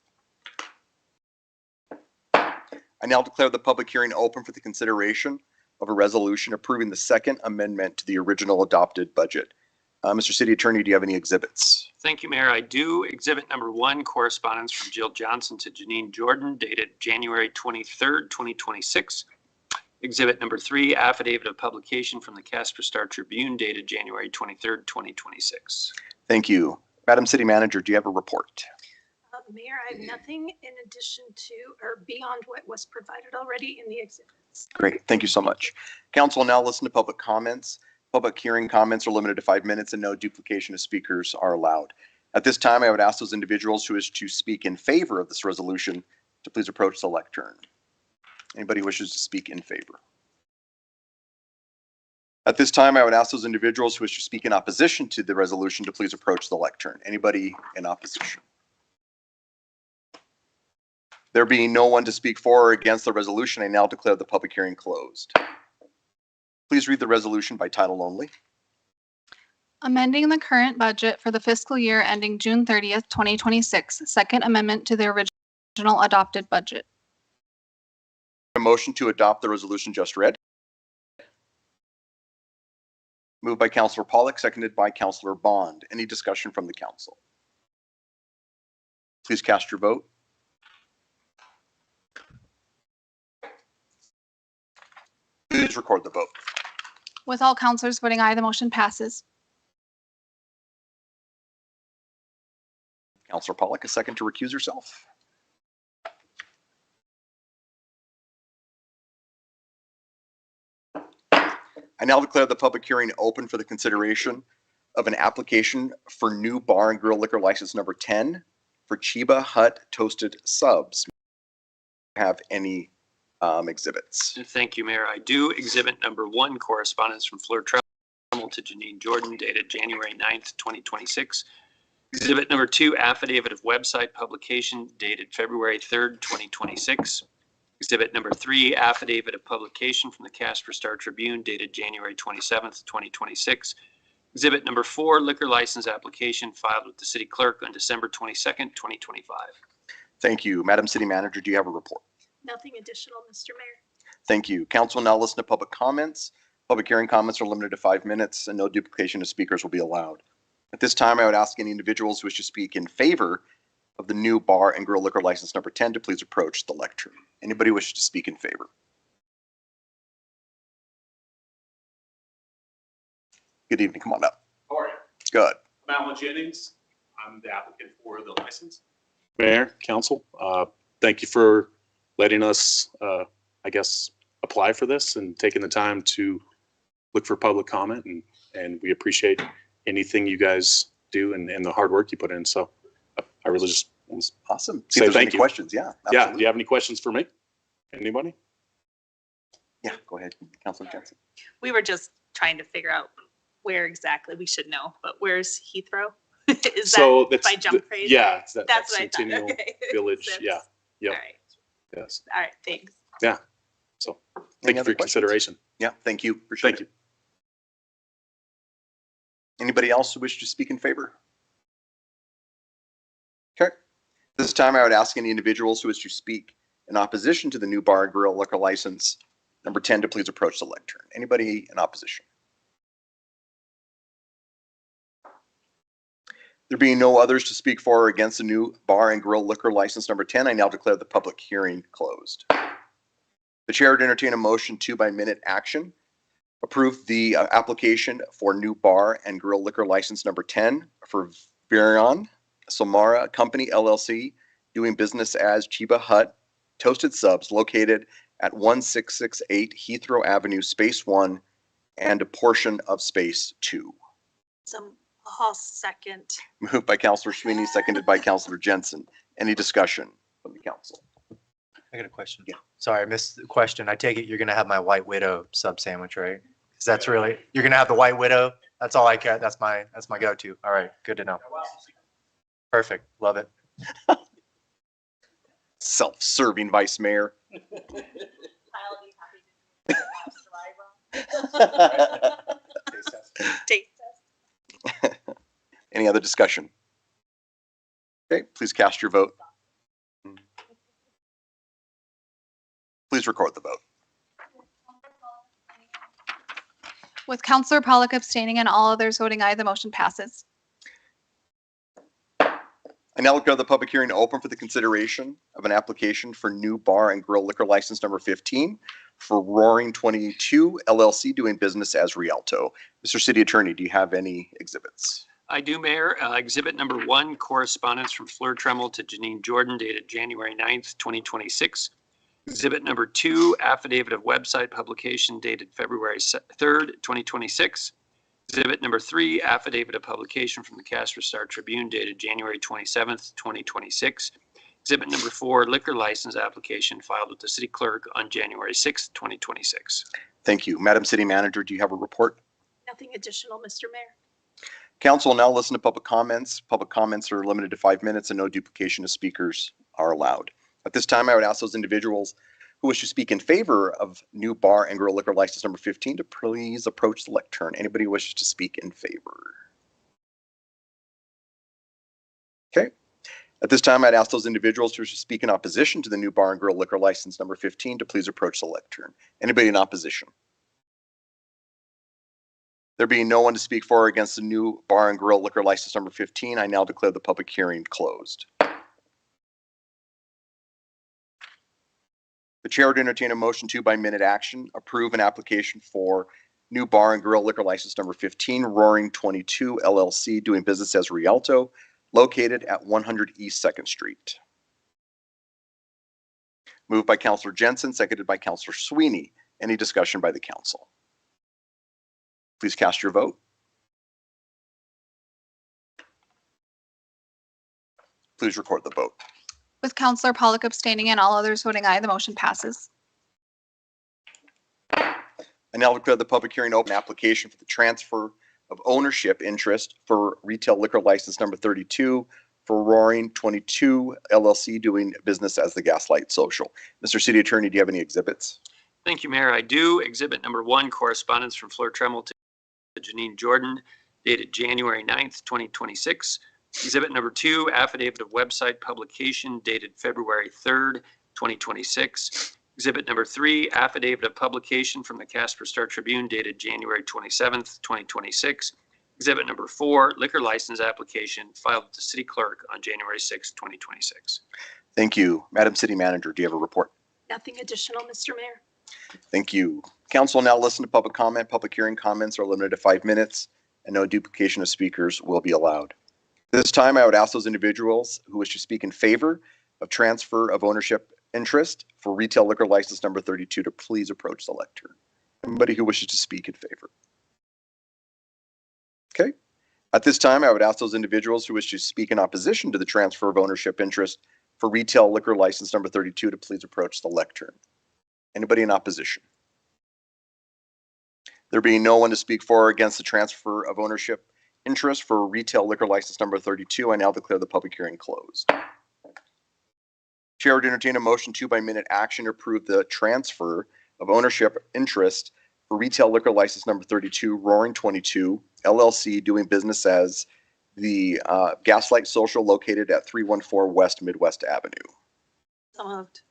I now declare the public hearing open for the consideration of a resolution approving the second amendment to the original adopted budget. Mr. City Attorney, do you have any exhibits? Thank you, Mayor. I do. Exhibit number 1, correspondence from Jill Johnson to Janine Jordan, dated January 23rd, 2026. Exhibit number 3, affidavit of publication from the Casper Star Tribune dated January 23rd, 2026. Thank you. Madam City Manager, do you have a report? Mayor, I have nothing in addition to or beyond what was provided already in the exhibits. Great, thank you so much. Council will now listen to public comments. Public hearing comments are limited to 5 minutes and no duplication of speakers are allowed. At this time, I would ask those individuals who wish to speak in favor of this resolution to please approach the lectern. Anybody who wishes to speak in favor? At this time, I would ask those individuals who wish to speak in opposition to the resolution to please approach the lectern. Anybody in opposition? There being no one to speak for or against the resolution, I now declare the public hearing closed. Please read the resolution by title only. Amending the current budget for the fiscal year ending June 30th, 2026, Second Amendment to the original adopted budget. A motion to adopt the resolution just read. Moved by Councilor Pollak, seconded by Councilor Bond. Any discussion from the council? Please cast your vote. Please record the vote. With all councilors voting aye, the motion passes. Councilor Pollak, a second to recuse yourself. I now declare the public hearing open for the consideration of an application for new bar and grill liquor license number 10 for Cheba Hut Toasted Subs. Have any exhibits? Thank you, Mayor. I do. Exhibit number 1, correspondence from Fleur Tremmel to Janine Jordan dated January 9th, 2026. Exhibit number 2, affidavit of website publication dated February 3rd, 2026. Exhibit number 3, affidavit of publication from the Casper Star Tribune dated January 27th, 2026. Exhibit number 4, liquor license application filed with the city clerk on December 22nd, 2025. Thank you. Madam City Manager, do you have a report? Nothing additional, Mr. Mayor. Thank you. Council will now listen to public comments. Public hearing comments are limited to 5 minutes and no duplication of speakers will be allowed. At this time, I would ask any individuals who wish to speak in favor of the new bar and grill liquor license number 10 to please approach the lectern. Anybody wish to speak in favor? Good evening. Come on up. How are you? Good. I'm Alan Jennings. I'm the applicant for the license. Mayor, council, thank you for letting us, I guess, apply for this and taking the time to look for public comment. And we appreciate anything you guys do and the hard work you put in. So I really just awesome. See say if there's thank any you. questions. Yeah. Yeah. Absolutely. Do you have any questions for me? Anybody? Yeah. Go ahead, Councilor Jensen. We were just trying to figure out where exactly we should know, but where's Heathrow? Is So that that's by jump phrase? Yeah, it's That's what I thought. Centennial Okay. Village. Sense. Yeah. Yep. All right. Yes. All right. Thanks. Yeah. So Any thank you other for your questions? consideration. Yeah. Thank you. Appreciate Thank you. Anybody else who wish to speak in favor? Okay. This time I would ask any individuals who wish to speak in opposition to the new bar and grill liquor license number 10 to please approach the lectern. Anybody in opposition? There being no others to speak for or against the new bar and grill liquor license number 10, I now declare the public hearing closed. The chair would entertain a motion to, by minute action, approve the application for new bar and grill liquor license number 10 for Virion Samara Company LLC, doing business as Cheba Hut Toasted Subs, located at 1668 Heathrow Avenue, Space 1, and a portion of Space 2. I'll second. Moved by Councilor Sweeney, seconded by Councilor Jensen. Any discussion from the council? I got a question. Yeah. Sorry, I missed the question. I take it you're gonna have my White Widow sub sandwich, right? Because that's really, you're gonna have the White Widow. That's all I care. That's my go-to. All right, good to know. Perfect. Love it. Self-serving vice mayor. Taste test. Any other discussion? Okay, please cast your vote. Please record the vote. With Councilor Pollak abstaining and all others voting aye, the motion passes. I now declare the public hearing open for the consideration of an application for new bar and grill liquor license number 15 for Roaring 22 LLC doing business as Rialto. Mr. City Attorney, do you have any exhibits? I do, Mayor. Exhibit number 1, correspondence from Fleur Tremmel to Janine Jordan dated January 9th, 2026. Exhibit number 2, affidavit of website publication dated February 3rd, 2026. Exhibit number 3, affidavit of publication from the Casper Star Tribune dated January 27th, 2026. Exhibit number 4, liquor license application filed with the city clerk on January 6th, 2026. Thank you. Madam City Manager, do you have a report? Nothing additional, Mr. Mayor. Council will now listen to public comments. Public comments are limited to 5 minutes and no duplication of speakers are allowed. At this time, I would ask those individuals who wish to speak in favor of new bar and grill liquor license number 15 to please approach the lectern. Anybody who wishes to speak in favor? Okay. At this time, I'd ask those individuals who wish to speak in opposition to the new bar and grill liquor license number 15 to please approach the lectern. Anybody in opposition? There being no one to speak for or against the new bar and grill liquor license number 15, I now declare the public hearing closed. The chair would entertain a motion to, by minute action, approve an application for new bar and grill liquor license number 15, Roaring 22 LLC, doing business as Rialto, located at 100 East 2nd Street. Moved by Councilor Jensen, seconded by Councilor Sweeney. Any discussion by the council? Please cast your vote. Please record the vote. With Counselor Pollock abstaining and all others voting aye, the motion passes. I now declare the public hearing open. Application for the transfer of ownership interest for retail liquor license number 32 for Roaring 22 LLC, doing business as the Gaslight Social. Mr. City Attorney, do you have any exhibits? Thank you, Mayor. I do. Exhibit number 1, correspondence from Fleur Tremmel to Janine Jordan dated January 9th, 2026. Exhibit number 2, affidavit of website publication dated February 3rd, 2026. Exhibit number 3, affidavit of publication from the Casper Star Tribune dated January 27th, 2026. Exhibit number 4, liquor license application filed with the city clerk on January 6th, 2026. Thank you. Madam City Manager, do you have a report? Nothing additional, Mr. Mayor. Thank you. Council will now listen to public comment. Public hearing comments are limited to 5 minutes and no duplication of speakers will be allowed. This time, I would ask those individuals who wish to speak in favor of transfer of ownership interest for retail liquor license number 32 to please approach the lectern. Anybody who wishes to speak in favor? Okay. At this time, I would ask those individuals who wish to speak in opposition to the transfer of ownership interest for retail liquor license number 32 to please approach the lectern. Anybody in opposition? There being no one to speak for or against the transfer of ownership interest for retail liquor license number 32, I now declare the public hearing closed. Chair would entertain a motion to, by minute action, approve the transfer of ownership interest for retail liquor license number 32, Roaring 22 LLC, doing business as the Gaslight Social, located at 314 West Midwest Avenue. So moved.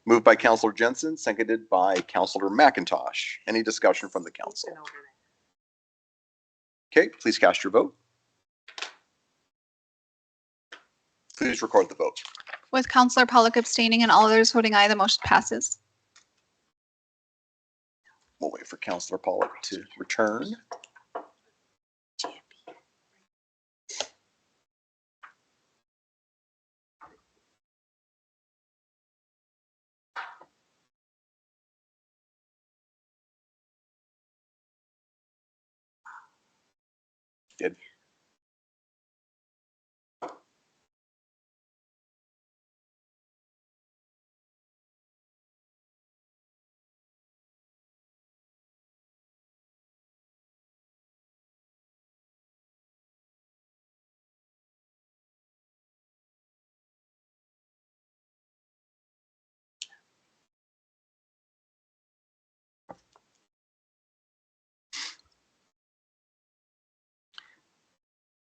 Moved by Councilor Jensen, seconded by Councilor McIntosh. Any discussion from the council? Okay, please cast your vote. Please record the vote. With Counselor Pollock abstaining and all others voting aye, the motion passes. We'll wait for Councilor Pollock to return. Did.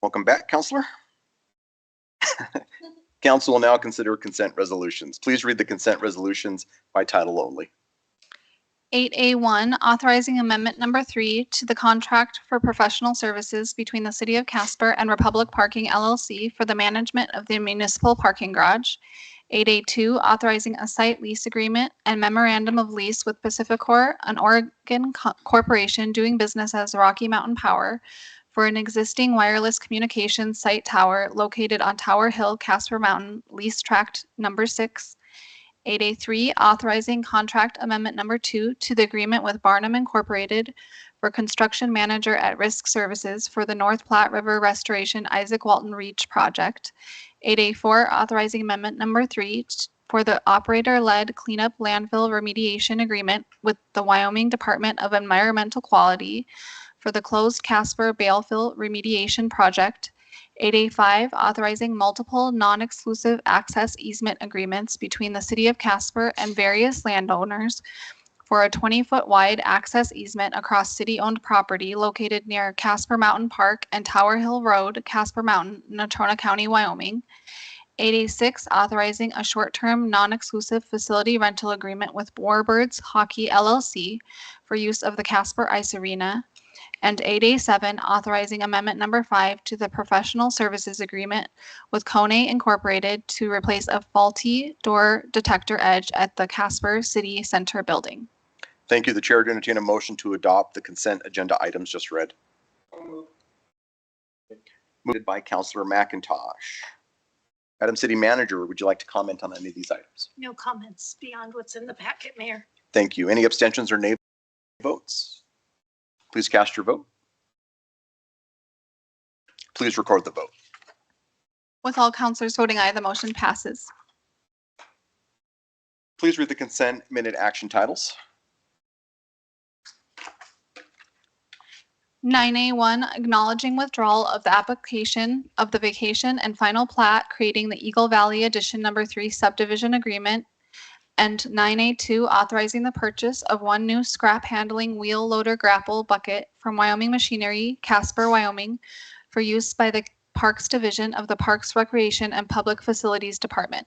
Welcome back, Councilor. Council will now consider consent resolutions. Please read the consent resolutions by title only. 8A1, authorizing amendment number 3 to the contract for professional services between the City of Casper and Republic Parking LLC for the management of the municipal parking garage. 8A2, authorizing a site lease agreement and memorandum of lease with Pacificor, an Oregon corporation doing business as Rocky Mountain Power, for an existing wireless communications site tower located on Tower Hill, Casper Mountain, lease tract number 6. 8A3, authorizing contract amendment number 2 to the agreement with Barnum Incorporated for construction manager at risk services for the North Platte River Restoration Isaac Walton Reach project. 8A4, authorizing amendment number 3 for the operator-led cleanup landfill remediation agreement with the Wyoming Department of Environmental Quality for the closed Casper Balefill remediation project. 8A5, authorizing multiple non-exclusive access easement agreements between the City of Casper and various landowners for a 20-foot wide access easement across city-owned property located near Casper Mountain Park and Tower Hill Road, Casper Mountain, Natrona County, Wyoming. 8A6, authorizing a short-term non-exclusive facility rental agreement with Warbirds Hockey LLC for use of the Casper Ice Arena. And 8A7, authorizing amendment number 5 to the professional services agreement with Kone Incorporated to replace a faulty door detector edge at the Casper City Center building. Thank you. The chair would entertain a motion to adopt the consent agenda items just read. Moved by Councilor McIntosh. Madam City Manager, would you like to comment on any of these items? No comments beyond what's in the packet, Mayor. Thank you. Any abstentions or nay votes? Please cast your vote. Please record the vote. With all councilors voting aye, the motion passes. Please read the consent minute action titles. 9A1, acknowledging withdrawal of the application of the vacation and final plat creating the Eagle Valley Addition Number 3 subdivision agreement. And 9A2, authorizing the purchase of one new scrap handling wheel loader grapple bucket from Wyoming Machinery, Casper, Wyoming, for use by the Parks Division of the Parks, Recreation, and Public Facilities Department.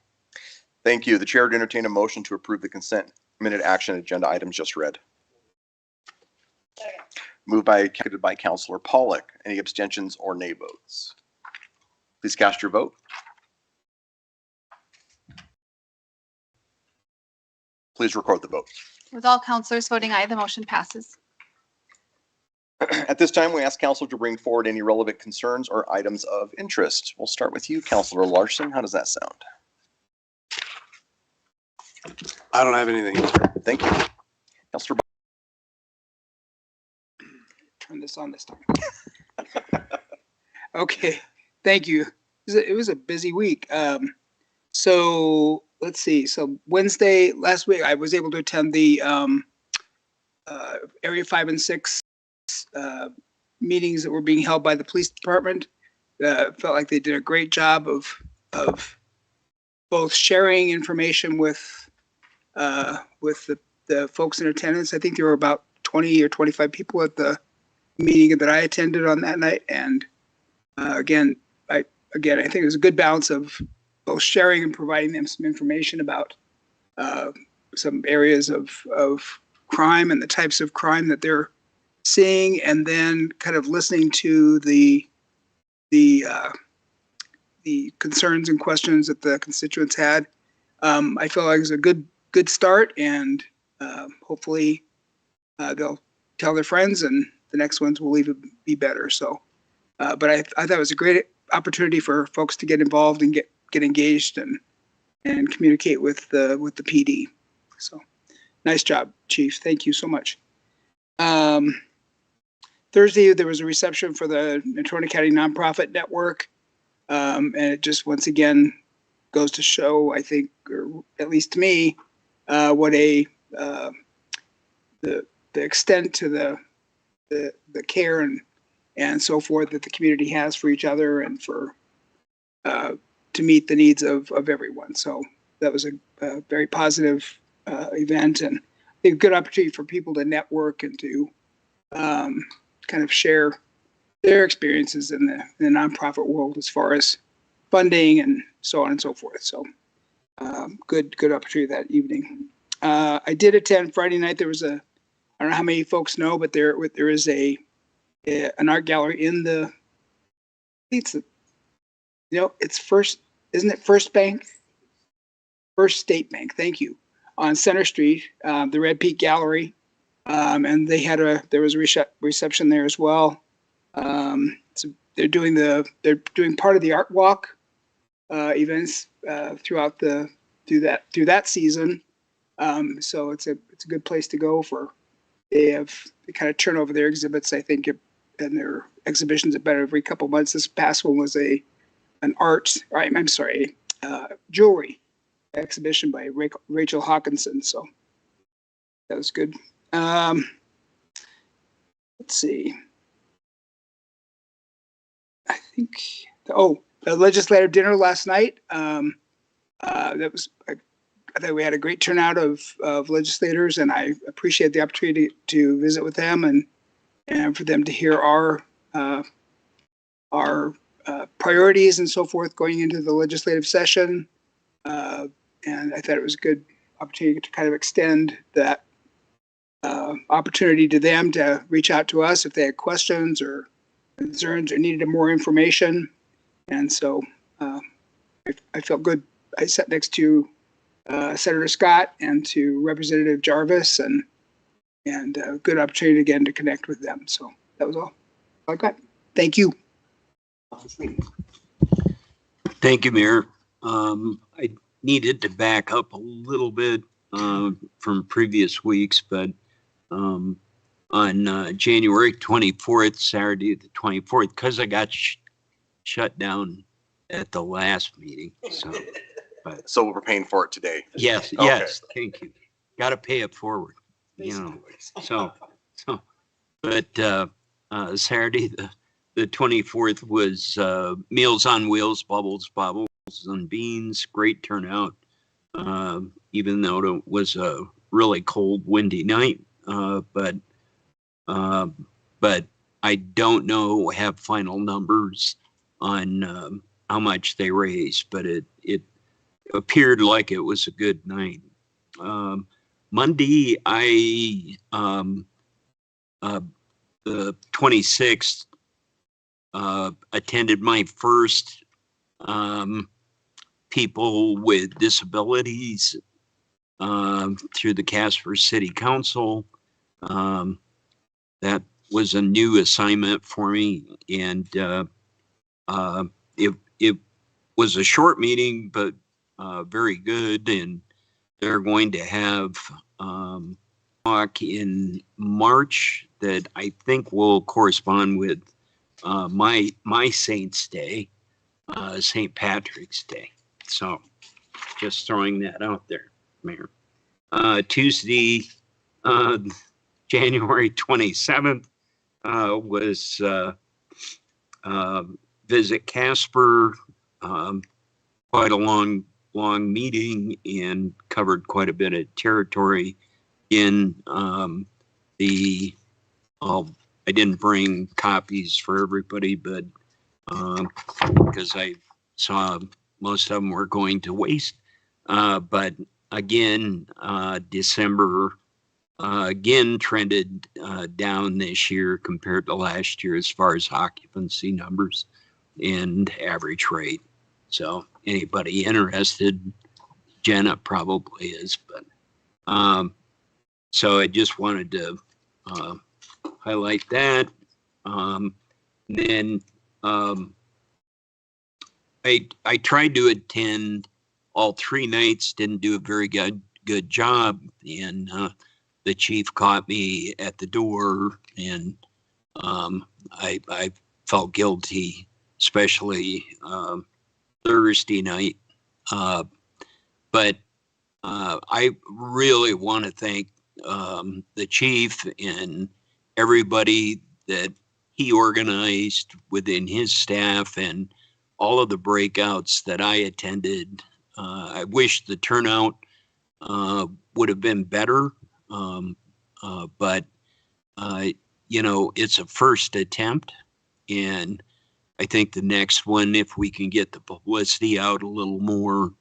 Thank you. The chair would entertain a motion to approve the consent minute action agenda items just read. Moved by, seconded by Councilor Pollock. Any abstentions or nay votes? Please cast your vote. Please record the vote. With all councilors voting aye, the motion passes. At this time, we ask council to bring forward any relevant concerns or items of interest. We'll start with you, Councilor Larson. How does that sound? I don't have anything. Thank you. Councilor. Turn this on this time. Okay, thank you. It was a busy week. So let's see. So Wednesday last week, I was able to attend the Area 5 and 6 meetings that were being held by the police department. Felt like they did a great job of both sharing information with the folks in attendance. I think there were about 20 or 25 people at the meeting that I attended on that night. And again, I think it was a good balance of both sharing and providing them some information about some areas of crime and the types of crime that they're seeing, and then kind of listening to the concerns and questions that the constituents had. I feel like it was a good start, and hopefully they'll tell their friends, and the next ones will even be better. So, but I thought it was a great opportunity for folks to get involved and get engaged and communicate with the PD. So, nice job, Chief. Thank you so much. Thursday, there was a reception for the Natrona County Nonprofit Network. And it just once again goes to show, I think, or at least to me, what the extent to the care and so forth that the community has for each other and for to meet the needs of everyone. So that was a very positive event, and I think a good opportunity for people to network and to kind of share their experiences in the nonprofit world as far as funding and so on and so forth. So good opportunity that evening. I did attend Friday night. There was I don't know how many folks know, but there is an art gallery in the, it's first, isn't it First Bank? First State Bank, thank you, on Center Street, the Red Peak Gallery. And there was a reception there as well. So they're doing part of the art walk events through that season. So it's a good place to go they kind of turn over their exhibits, I think, and their exhibitions about every couple months. This past one was jewelry exhibition by Rachel Hawkinson. So that was good. Let's see. I think, the legislative dinner last night. I thought we had a great turnout of legislators, and I appreciate the opportunity to visit with them and for them to hear our priorities and so forth going into the legislative session. And I thought it was a good opportunity to kind of extend that opportunity to them to reach out to us if they had questions or concerns or needed more information. And so I felt good. I sat next to Senator Scott and to Representative Jarvis, and a good opportunity again to connect with them. So that was all I got. Thank you. Thank you, Mayor. I needed to back up a little bit from previous weeks, but on January 24th, Saturday the 24th, because I got shut down at the last meeting. So we're paying for it today. Yes, Okay. yes, thank you. Got to pay it forward, But Saturday the 24th was Meals on Wheels, Bubbles and Beans. Great turnout, even though it was a really cold, windy night. But I don't have final numbers on how much they raised, but it appeared like it was a good night. Monday, the 26th, attended my first people with disabilities through the Casper City Council. That was a new assignment for me, and it was a short meeting, but very good. And they're going to have talk in March that I think will correspond with my Saint's Day, St. Patrick's Day. So just throwing that out there, Mayor. Tuesday, January 27th, was visit Casper. Quite a long meeting and covered quite a bit of territory in I didn't bring copies for everybody, but because I saw most of them were going to waste. But again, December again trended down this year compared to last year as far as occupancy numbers and average rate. So anybody interested, Jenna probably is, but so I just wanted to highlight that. Then I tried to attend all 3 nights, didn't do a very good job, and the chief caught me at the door, and I felt guilty, especially Thursday night. But I really want to thank the chief and everybody that he organized within his staff and all of the breakouts that I attended. I wish the turnout would have been better, but it's a first attempt, and I think the next one, if we can get the publicity out a little more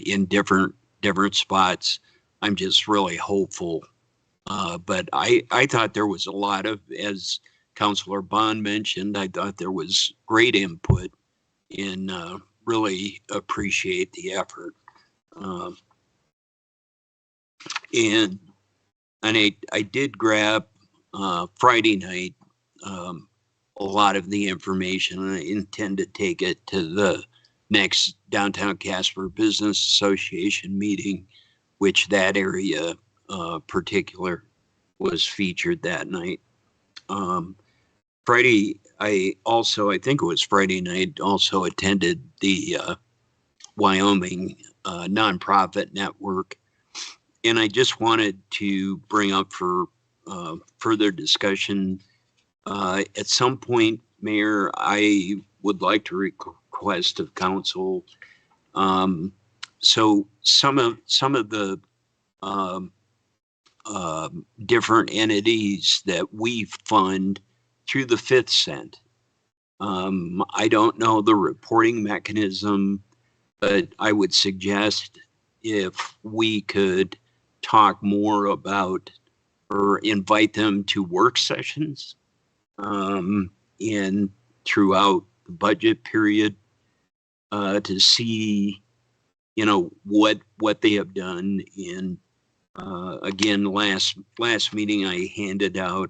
in different spots, I'm just really hopeful. But I thought there was a lot of, as Councilor Bond mentioned, I thought there was great input in really appreciate the effort. And I did grab Friday night a lot of the information, and I intend to take it to the next Downtown Casper Business Association meeting, which that area particular was featured that night. Friday, I think it was Friday night, also attended the Wyoming nonprofit network. And I just wanted to bring up for further discussion, at some point, Mayor, I would like to request of council. So some of the different entities that we fund through the Fifth Cent. I don't know the reporting mechanism, but I would suggest if we could talk more about or invite them to work sessions and throughout the budget period to see, what they have done. And again, last meeting I handed out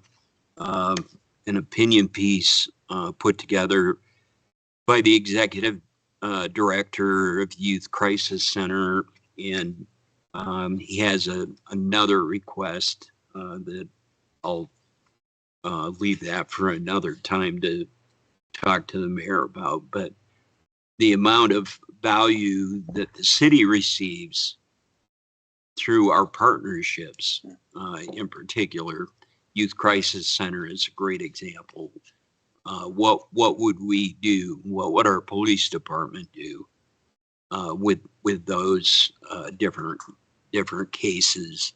an opinion piece put together by the executive director of Youth Crisis Center, and he has another request that I'll leave that for another time to talk to the mayor about. But the amount of value that the city receives through our partnerships, in particular, Youth Crisis Center is a great example. What would we do? What would our police department do with those different cases?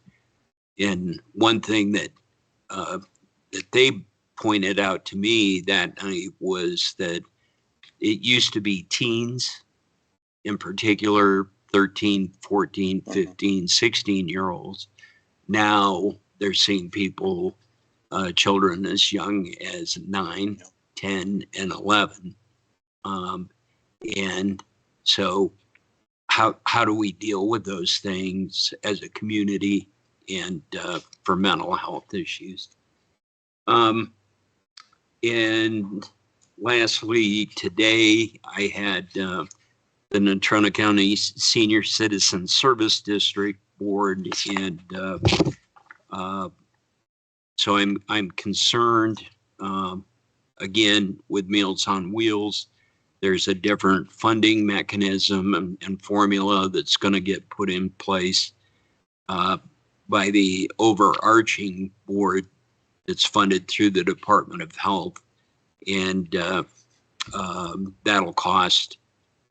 And one thing that they pointed out to me that night was that it used to be teens, in particular 13, 14, 15, 16-year-olds. Now they're seeing people, children as young as 9, 10, and 11. And so how do we deal with those things as a community and for mental health issues? And lastly, today I had the Natrona County Senior Citizen Service District Board, and so I'm concerned again with Meals on Wheels. There's a different funding mechanism and formula that's going to get put in place by the overarching board that's funded through the Department of Health, and that'll cost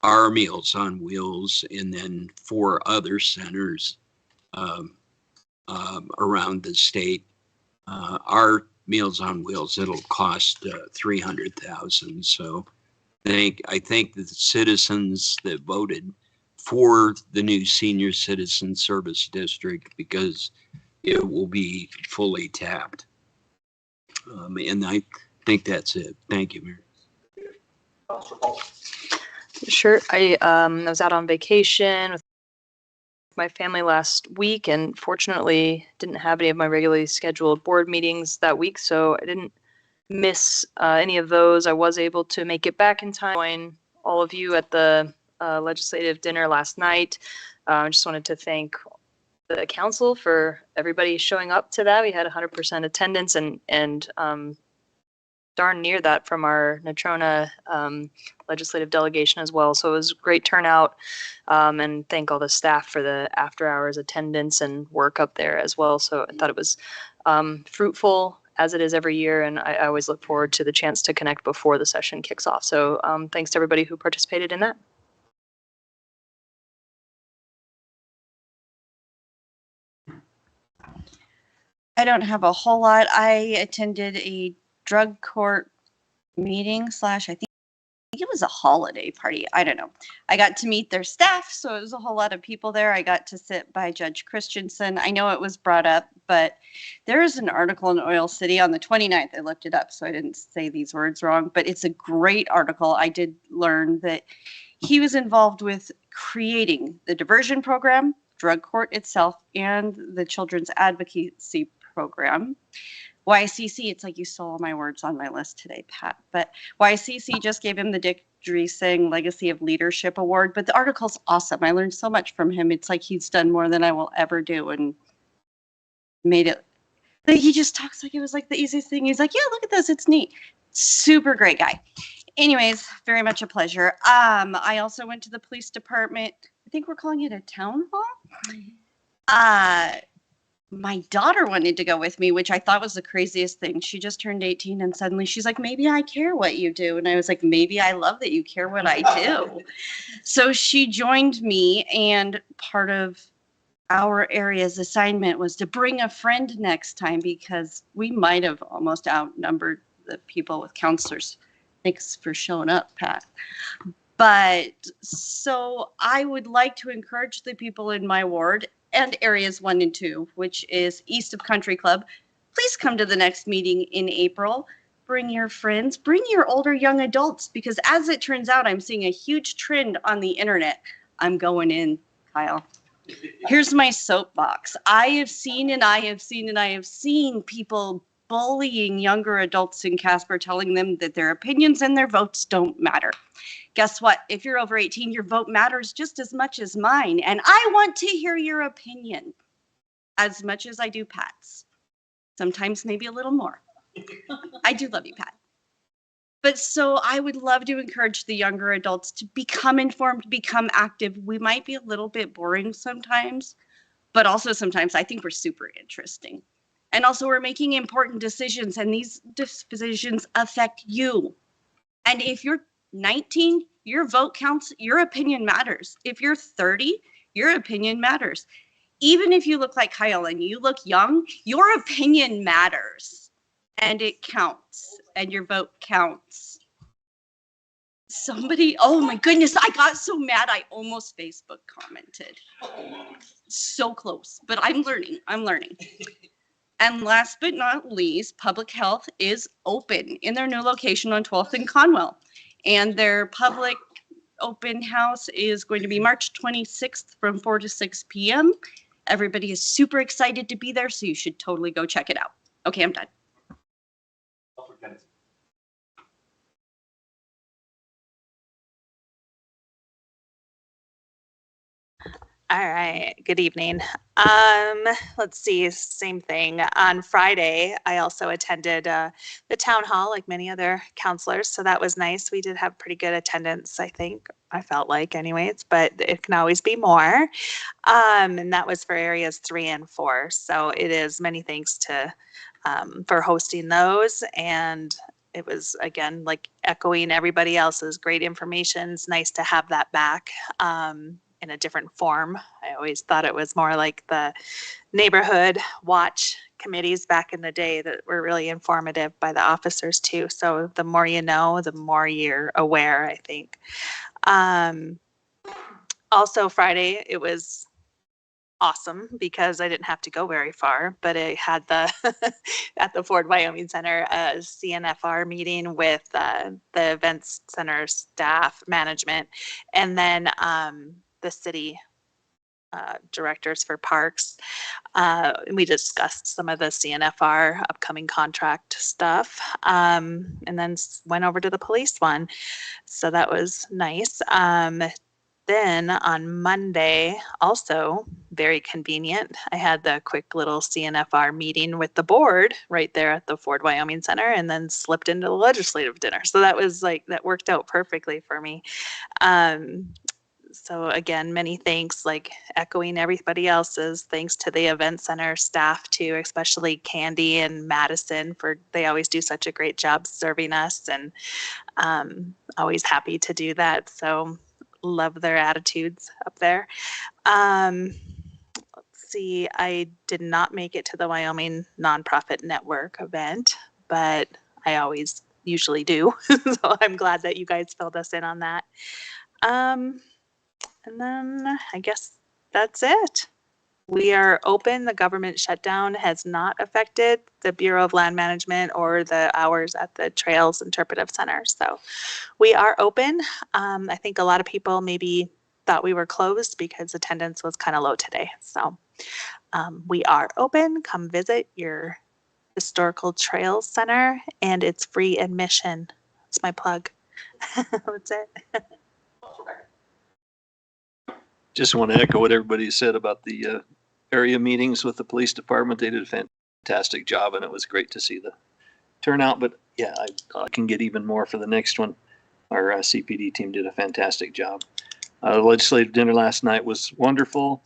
our Meals on Wheels and then 4 other centers around the state. Our Meals on Wheels, it'll cost $300,000. So I think that the citizens that voted for the new Senior Citizen Service District, because it will be fully tapped. And I think that's it. Thank you, Mayor. Sure. I was out on vacation with my family last week, and fortunately didn't have any of my regularly scheduled board meetings that week, so I didn't miss any of those. I was able to make it back in time to join all of you at the legislative dinner last night. I just wanted to thank the council for everybody showing up to that. We had 100% attendance and darn near that from our Natrona legislative delegation as well. So it was a great turnout, and thank all the staff for the after hours attendance and work up there as well. So I thought it was fruitful, as it is every year, and I always look forward to the chance to connect before the session kicks off. So thanks to everybody who participated in that. I don't have a whole lot. I attended a drug court meeting / I think it was a holiday party. I don't know. I got to meet their staff, so it was a whole lot of people there. I got to sit by Judge Christensen. I know it was brought up, but there is an article in Oil City on the 29th. I looked it up, so I didn't say these words wrong, but it's a great article. I did learn that He was involved with creating the diversion program, drug court itself, and the children's advocacy program. YCC, it's like you stole all my words on my list today, Pat, but YCC just gave him the Dick Dreesing Legacy of Leadership Award, but the article's awesome. I learned so much from him. It's like he's done more than I will ever do and made it, like, he just talks like it was like the easiest thing. He's like, yeah, look at this, it's neat. Super great guy. Anyways, very much a pleasure. I also went to the police department. I think we're calling it a town hall. My daughter wanted to go with me, which I thought was the craziest thing. She just turned 18 and suddenly she's like, maybe I care what you do. And I was like, maybe I love that you care what I do. So she joined me, and part of our area's assignment was to bring a friend next time because we might have almost outnumbered the people with counselors. Thanks for showing up, Pat. But so I would like to encourage the people in my ward and areas 1 and 2, which is east of Country Club. Please come to the next meeting in April. Bring your friends, bring your older young adults, because as it turns out, I'm seeing a huge trend on the internet. I'm going in, Kyle. Here's my soapbox. I have seen people bullying younger adults in Casper, telling them that their opinions and their votes don't matter. Guess what? If you're over 18, your vote matters just as much as mine. And I want to hear your opinion as much as I do Pat's. Sometimes maybe a little more. I do love you, Pat. But so I would love to encourage the younger adults to become informed, become active. We might be a little bit boring sometimes, but also sometimes I think we're super interesting. And also we're making important decisions, and these decisions affect you. And if you're 19, your vote counts, your opinion matters. If you're 30, your opinion matters. Even if you look like Kyle and you look young, your opinion matters. And it counts, and your vote counts. Somebody, oh my goodness, I got so mad I almost Facebook commented. So close, but I'm learning. And last but not least, public health is open in their new location on 12th and Conwell. And their public open house is going to be March 26th from 4 to 6 p.m. Everybody is super excited to be there, so you should totally go check it out. Okay, I'm done. All right, good evening. Let's see, same thing. On Friday, I also attended the town hall like many other counselors, so that was nice. We did have pretty good attendance, I think. I felt like anyways, but it can always be more. And that was for areas 3 and 4. So it is many thanks to for hosting those. And it was, again, like echoing everybody else's great information. It's nice to have that back. In a different form. I always thought it was more like the neighborhood watch committees back in the day that were really informative by the officers too. So the more you know, the more you're aware, I think. Also Friday, it was awesome because I didn't have to go very far, but it had the at the Ford Wyoming Center a CNFR meeting with the events center staff management, and then the city directors for parks. We discussed some of the CNFR upcoming contract stuff, and then went over to the police one. So that was nice. Then on Monday, also very convenient, I had the quick little CNFR meeting with the board right there at the Ford Wyoming Center, and then slipped into the legislative dinner. So that was like, that worked out perfectly for me. So again, many thanks, like echoing everybody else's, thanks to the event center staff too, especially Candy and Madison, for they always do such a great job serving us, and always happy to do that. So love their attitudes up there. Let's see, I did not make it to the Wyoming Nonprofit Network event, but I always usually do. So I'm glad that you guys filled us in on that. And then I guess that's it. we are open. The government shutdown has not affected the Bureau of Land Management or the hours at the Trails Interpretive Center. So we are open. I think a lot of people maybe thought we were closed because attendance was kind of low today. So we are open. Come visit your historical trails center, and it's free admission. That's my plug. That's it. Just want to echo what everybody said about the area meetings with the police department. They did a fantastic job, and it was great to see the turnout. But yeah, I can get even more for the next one. Our CPD team did a fantastic job. The legislative dinner last night was wonderful.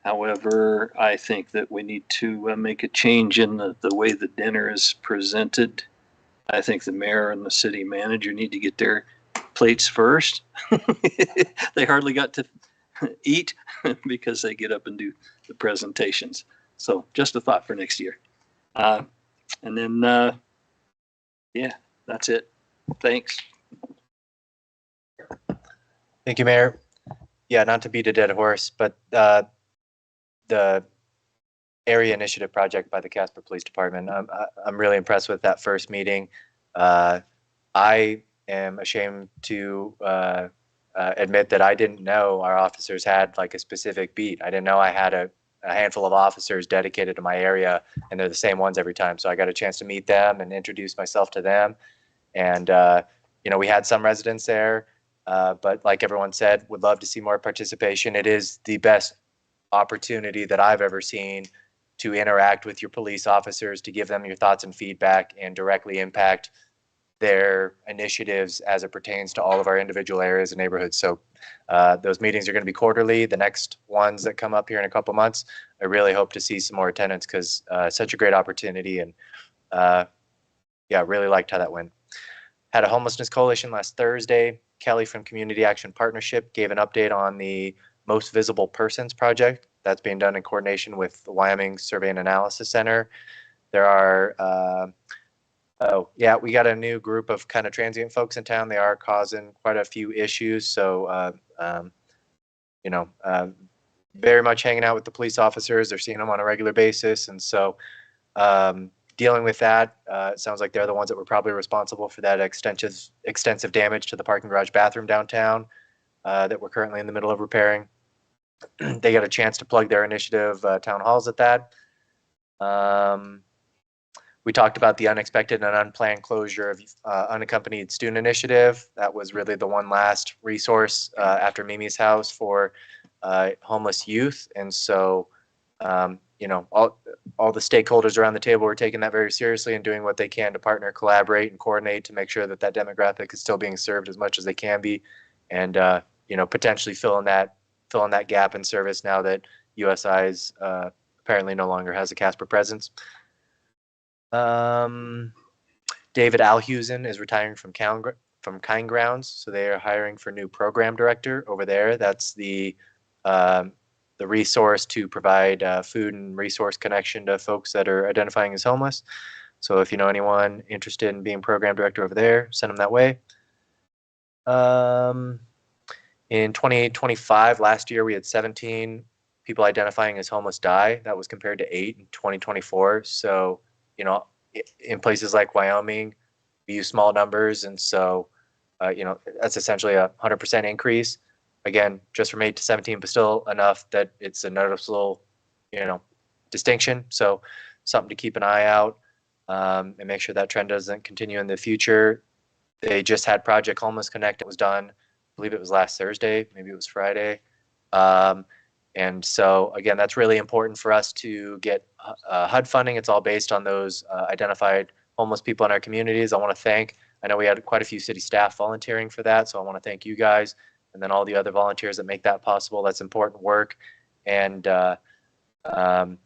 However, I think that we need to make a change in the way the dinner is presented. I think the mayor and the city manager need to get their plates first. They hardly got to eat because they get up and do the presentations. So just a thought for next year. And then, yeah, that's it. Thanks. Thank you, Mayor. Yeah, not to beat a dead horse, but the area initiative project by the Casper Police Department, I'm really impressed with that first meeting. I am ashamed to admit that I didn't know our officers had like a specific beat. I didn't know I had a handful of officers dedicated to my area, and they're the same ones every time. So I got a chance to meet them and introduce myself to them. And, you know, we had some residents there, but like everyone said, would love to see more participation. It is the best opportunity that I've ever seen to interact with your police officers, to give them your thoughts and feedback and directly impact their initiatives as it pertains to all of our individual areas and neighborhoods. So those meetings are going to be quarterly. The next ones that come up here in a couple months, I really hope to see some more attendance because such a great opportunity. And yeah, really liked how that went. Had a homelessness coalition last Thursday. Kelly from Community Action Partnership gave an update on the Most Visible Persons project that's being done in coordination with the Wyoming Survey and Analysis Center. There are oh, yeah, we got a new group of kind of transient folks in town. They are causing quite a few issues. So, you know, very much hanging out with the police officers. They're seeing them on a regular basis. And so dealing with that, it sounds like they're the ones that were probably responsible for that extensive damage to the parking garage bathroom downtown that we're currently in the middle of repairing. They got a chance to plug their initiative town halls at that. We talked about the unexpected and unplanned closure of unaccompanied student initiative. That was really the one last resource after Mimi's house for homeless youth. And so, you know, all the stakeholders around the table were taking that very seriously and doing what they can to partner, collaborate, and coordinate to make sure that that demographic is still being served as much as they can be, and you know, potentially filling that gap in service now that USI's apparently no longer has a Casper presence. David Alhusen is retiring from Kind Grounds, so they are hiring for new program director over there. That's the resource to provide food and resource connection to folks that are identifying as homeless. So if you know anyone interested in being program director over there, send them that way. In 2025, last year, we had 17 people identifying as homeless die. That was compared to 8 in 2024. So, you know, in places like Wyoming, we use small numbers. And so, you know, that's essentially a 100% increase. Again, just from 8 to 17, but still enough that it's a noticeable, you know, distinction. So something to keep an eye out and make sure that trend doesn't continue in the future. They just had Project Homeless Connect. It was done, I believe it was last Thursday, maybe it was Friday. And so, again, that's really important for us to get HUD funding. It's all based on those identified homeless people in our communities. I know we had quite a few city staff volunteering for that, so I want to thank you guys and then all the other volunteers that make that possible. That's important work. And WHAM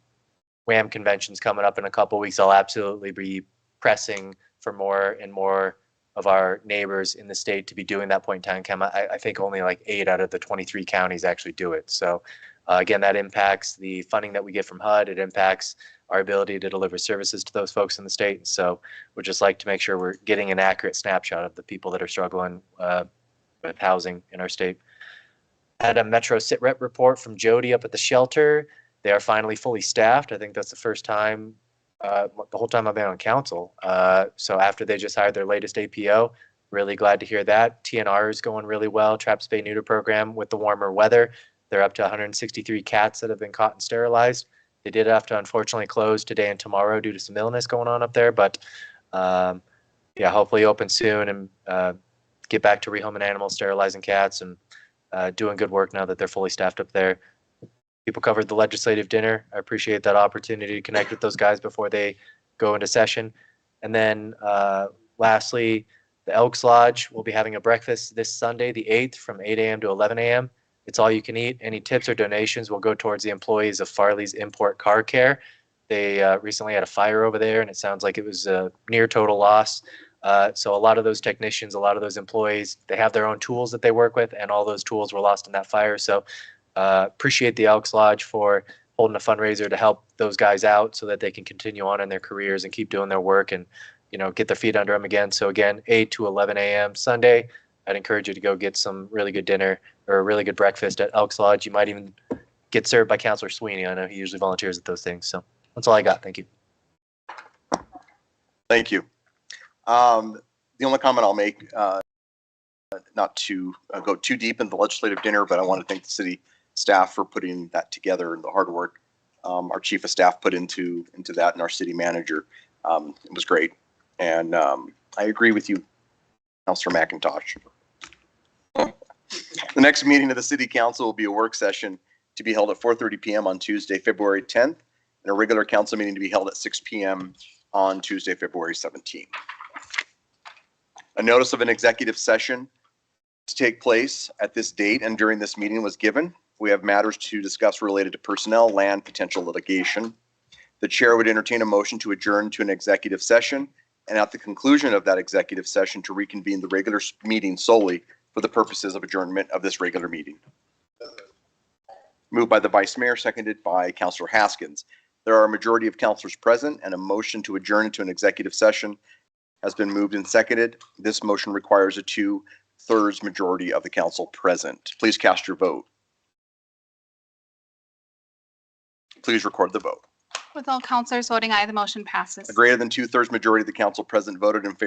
convention's coming up in a couple weeks. I'll absolutely be pressing for more and more of our neighbors in the state to be doing that point in time. I think only like 8 out of the 23 counties actually do it. So again, that impacts the funding that we get from HUD. It impacts our ability to deliver services to those folks in the state. And so we'd just like to make sure we're getting an accurate snapshot of the people that are struggling with housing in our state. Had a Metro Sit Rep report from Jody up at the shelter. They are finally fully staffed. I think that's the first time, the whole time I've been on council. So after they just hired their latest APO, really glad to hear that. TNR is going really well. Trap spay neuter program with the warmer weather. They're up to 163 cats that have been caught and sterilized. They did have to unfortunately close today and tomorrow due to some illness going on up there, but yeah, hopefully open soon and get back to rehoming animals, sterilizing cats, and doing good work now that they're fully staffed up there. People covered the legislative dinner. I appreciate that opportunity to connect with those guys before they go into session. And then lastly, the Elks Lodge will be having a breakfast this Sunday, the 8th, from 8 a.m. to 11 a.m. It's all you can eat. Any tips or donations will go towards the employees of Farley's Import Car Care. They recently had a fire over there, and it sounds like it was a near total loss. So a lot of those technicians, a lot of those employees, they have their own tools that they work with, and all those tools were lost in that fire. So appreciate the Elks Lodge for holding a fundraiser to help those guys out so that they can continue on in their careers and keep doing their work and, you know, get their feet under them again. So again, 8 to 11 a.m. Sunday, I'd encourage you to go get some really good dinner or a really good breakfast at Elks Lodge. You might even get served by Counselor Sweeney. I know he usually volunteers at those things. So that's all I got. Thank you. Thank you. The only comment I'll make, not to go too deep into the legislative dinner, but I want to thank the city staff for putting that together and the hard work our chief of staff put into that, and our city manager. It was great. And I agree with you, Councilor McIntosh. The next meeting of the city council will be a work session to be held at 4:30 p.m. on Tuesday, February 10th, and a regular council meeting to be held at 6 p.m. on Tuesday, February 17th. A notice of an executive session to take place at this date and during this meeting was given. We have matters to discuss related to personnel, land, potential litigation. The chair would entertain a motion to adjourn to an executive session, and at the conclusion of that executive session to reconvene the regular meeting solely for the purposes of adjournment of this regular meeting. Moved by the vice mayor, seconded by Councilor Haskins. There are a majority of councilors present, and a motion to adjourn into an executive session has been moved and seconded. This motion requires a 2/3 majority of the council present. Please cast your vote. Please record the vote. With all counselors voting aye, the motion passes. A greater than 2/3 majority of the council present voted in favor